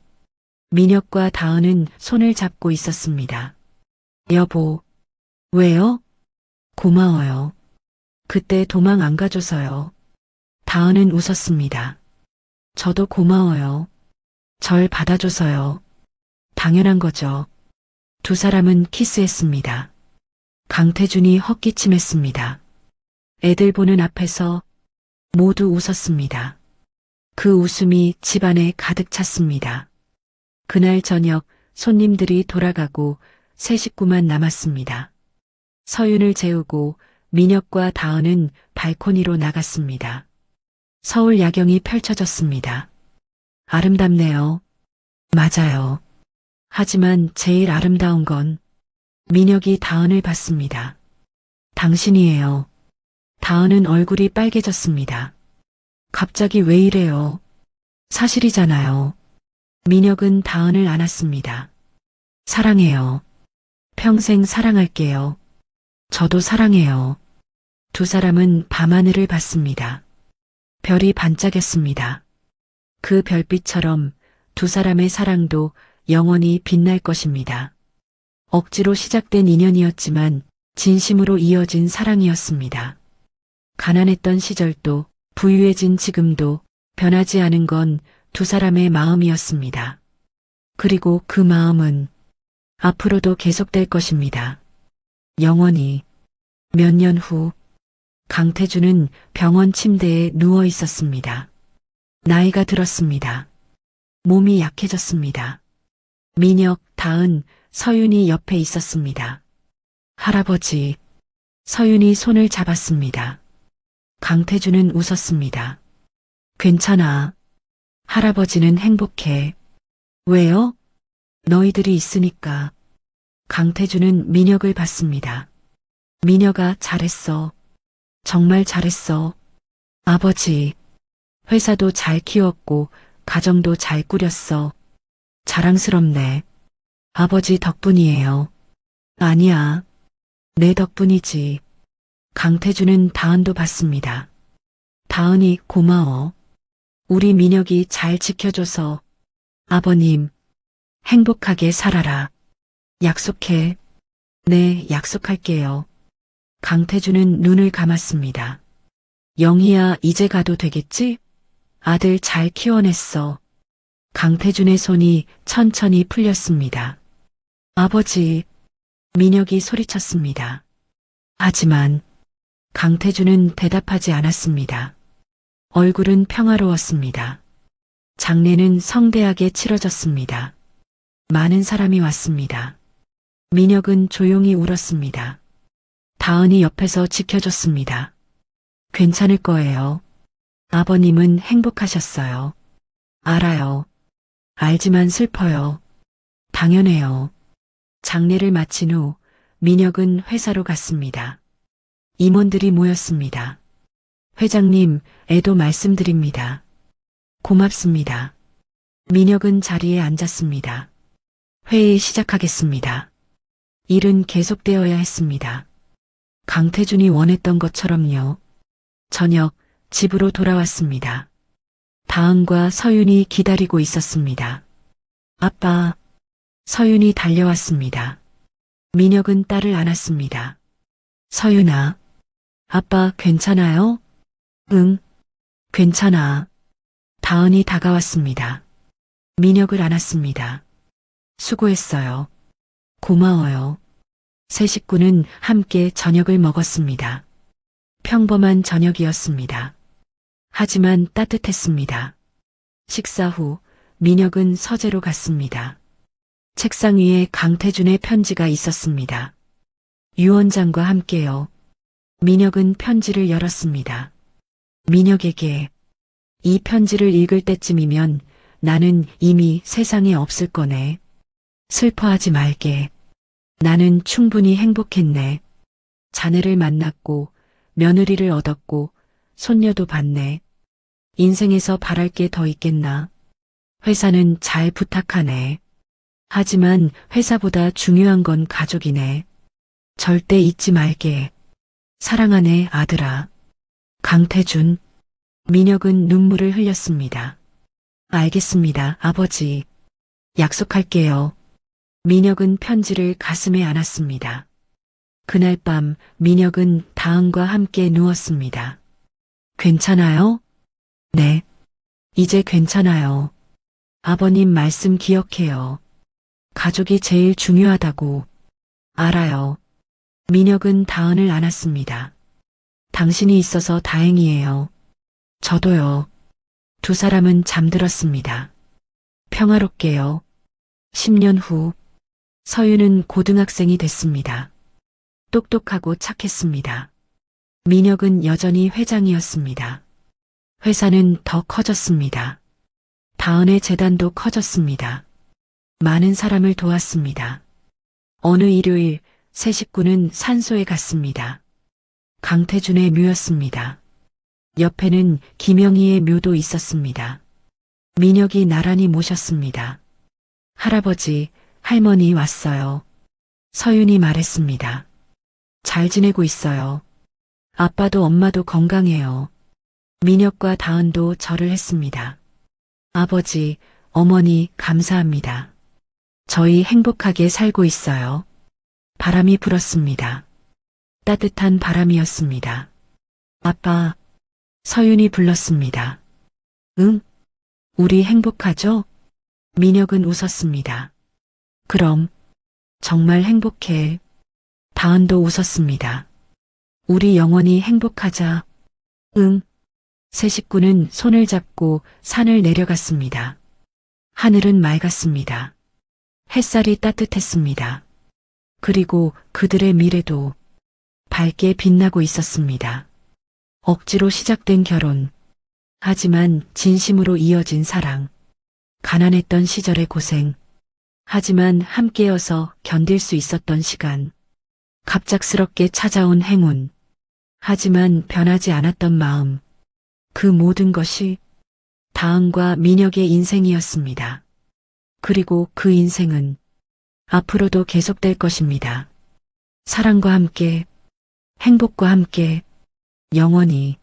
[SPEAKER 2] 민혁과 다은은 손을 잡고 있었습니다. 여보, 왜요? 고마워요. 그때 도망 안 가줘서요. 다은은 웃었습니다. 저도 고마워요. 절 받아줘서요. 당연한 거죠. 두 사람은 키스했습니다. 강태준이 헛기침했습니다. 애들 보는 앞에서 모두 웃었습니다. 그 웃음이 집안에 가득 찼습니다. 그날 저녁 손님들이 돌아가고 세 식구만 남았습니다. 서윤을 재우고 민혁과 다은은 발코니로 나갔습니다. 서울 야경이 펼쳐졌습니다. 아름답네요. 맞아요. 하지만 제일 아름다운 건 민혁이 다은을 봤습니다. 당신이에요. 다은은 얼굴이 빨개졌습니다. 갑자기 왜 이래요? 사실이잖아요. 민혁은 다은을 안았습니다. 사랑해요. 평생 사랑할게요. 저도 사랑해요. 두 사람은 밤하늘을 봤습니다. 별이 반짝였습니다. 그 별빛처럼 두 사람의 사랑도 영원히 빛날 것입니다. 억지로 시작된 인연이었지만 진심으로 이어진 사랑이었습니다. 가난했던 시절도 부유해진 지금도 변하지 않은 건 두 사람의 마음이었습니다. 그리고 그 마음은 앞으로도 계속될 것입니다. 영원히. 몇 년 후 강태준은 병원 침대에 누워 있었습니다. 나이가 들었습니다. 몸이 약해졌습니다. 민혁, 다은, 서윤이 옆에 있었습니다. 할아버지. 서윤이 손을 잡았습니다. 강태준은 웃었습니다. 괜찮아. 할아버지는 행복해. 왜요? 너희들이 있으니까. 강태준은 민혁을 봤습니다. 민혁아, 잘했어. 정말 잘했어. 아버지. 회사도 잘 키웠고 가정도 잘 꾸렸어. 자랑스럽네. 아버지 덕분이에요. 아니야. 내 덕분이지. 강태준은 다은도 봤습니다. 다은이 고마워. 우리 민혁이 잘 지켜줘서. 아버님, 행복하게 살아라. 약속해. 네, 약속할게요. 강태준은 눈을 감았습니다. 영희야, 이제 가도 되겠지? 아들 잘 키워냈어. 강태준의 손이 천천히 풀렸습니다. 아버지, 민혁이 소리쳤습니다. 하지만 강태준은 대답하지 않았습니다. 얼굴은 평화로웠습니다. 장례는 성대하게 치러졌습니다. 많은 사람이 왔습니다. 민혁은 조용히 울었습니다. 다은이 옆에서 지켜줬습니다. 괜찮을 거예요. 아버님은 행복하셨어요. 알아요. 알지만 슬퍼요. 당연해요. 장례를 마친 후 민혁은 회사로 갔습니다. 임원들이 모였습니다. 회장님, 애도 말씀드립니다. 고맙습니다. 민혁은 자리에 앉았습니다. 회의 시작하겠습니다. 일은 계속되어야 했습니다. 강태준이 원했던 것처럼요. 저녁 집으로 돌아왔습니다. 다은과 서윤이 기다리고 있었습니다. 아빠. 서윤이 달려왔습니다. 민혁은 딸을 안았습니다. 서윤아. 아빠 괜찮아요? 응. 괜찮아. 다은이 다가왔습니다. 민혁을 안았습니다. 수고했어요. 고마워요. 세 식구는 함께 저녁을 먹었습니다. 평범한 저녁이었습니다. 하지만 따뜻했습니다. 식사 후 민혁은 서재로 갔습니다. 책상 위에 강태준의 편지가 있었습니다. 유 원장과 함께요. 민혁은 편지를 열었습니다. 민혁에게. 이 편지를 읽을 때쯤이면 나는 이미 세상에 없을 거네. 슬퍼하지 말게. 나는 충분히 행복했네. 자네를 만났고 며느리를 얻었고 손녀도 봤네. 인생에서 바랄 게 더 있겠나. 회사는 잘 부탁하네. 하지만 회사보다 중요한 건 가족이네. 절대 잊지 말게. 사랑하네, 아들아. 강태준. 민혁은 눈물을 흘렸습니다. 알겠습니다, 아버지. 약속할게요. 민혁은 편지를 가슴에 안았습니다. 그날 밤 민혁은 다은과 함께 누웠습니다. 괜찮아요? 네. 이제 괜찮아요. 아버님 말씀 기억해요. 가족이 제일 중요하다고. 알아요. 민혁은 다은을 안았습니다. 당신이 있어서 다행이에요. 저도요. 두 사람은 잠들었습니다. 평화롭게요. 10년 후, 서윤은 고등학생이 됐습니다. 똑똑하고 착했습니다. 민혁은 여전히 회장이었습니다. 회사는 더 커졌습니다. 다은의 재단도 커졌습니다. 많은 사람을 도왔습니다. 어느 일요일 세 식구는 산소에 갔습니다. 강태준의 묘였습니다. 옆에는 김영희의 묘도 있었습니다. 민혁이 나란히 모셨습니다. 할아버지, 할머니 왔어요. 서윤이 말했습니다. 잘 지내고 있어요. 아빠도 엄마도 건강해요. 민혁과 다은도 절을 했습니다. 아버지, 어머니 감사합니다. 저희 행복하게 살고 있어요. 바람이 불었습니다. 따뜻한 바람이었습니다. 아빠, 서윤이 불렀습니다. 응? 우리 행복하죠? 민혁은 웃었습니다. 그럼, 정말 행복해. 다은도 웃었습니다. 우리 영원히 행복하자. 응. 세 식구는 손을 잡고 산을 내려갔습니다. 하늘은 맑았습니다. 햇살이 따뜻했습니다. 그리고 그들의 미래도 밝게 빛나고 있었습니다. 억지로 시작된 결혼. 하지만 진심으로 이어진 사랑. 가난했던 시절의 고생. 하지만 함께여서 견딜 수 있었던 시간. 갑작스럽게 찾아온 행운. 하지만 변하지 않았던 마음. 그 모든 것이 다은과 민혁의 인생이었습니다. 그리고 그 인생은 앞으로도 계속될 것입니다. 사랑과 함께, 행복과 함께, 영원히.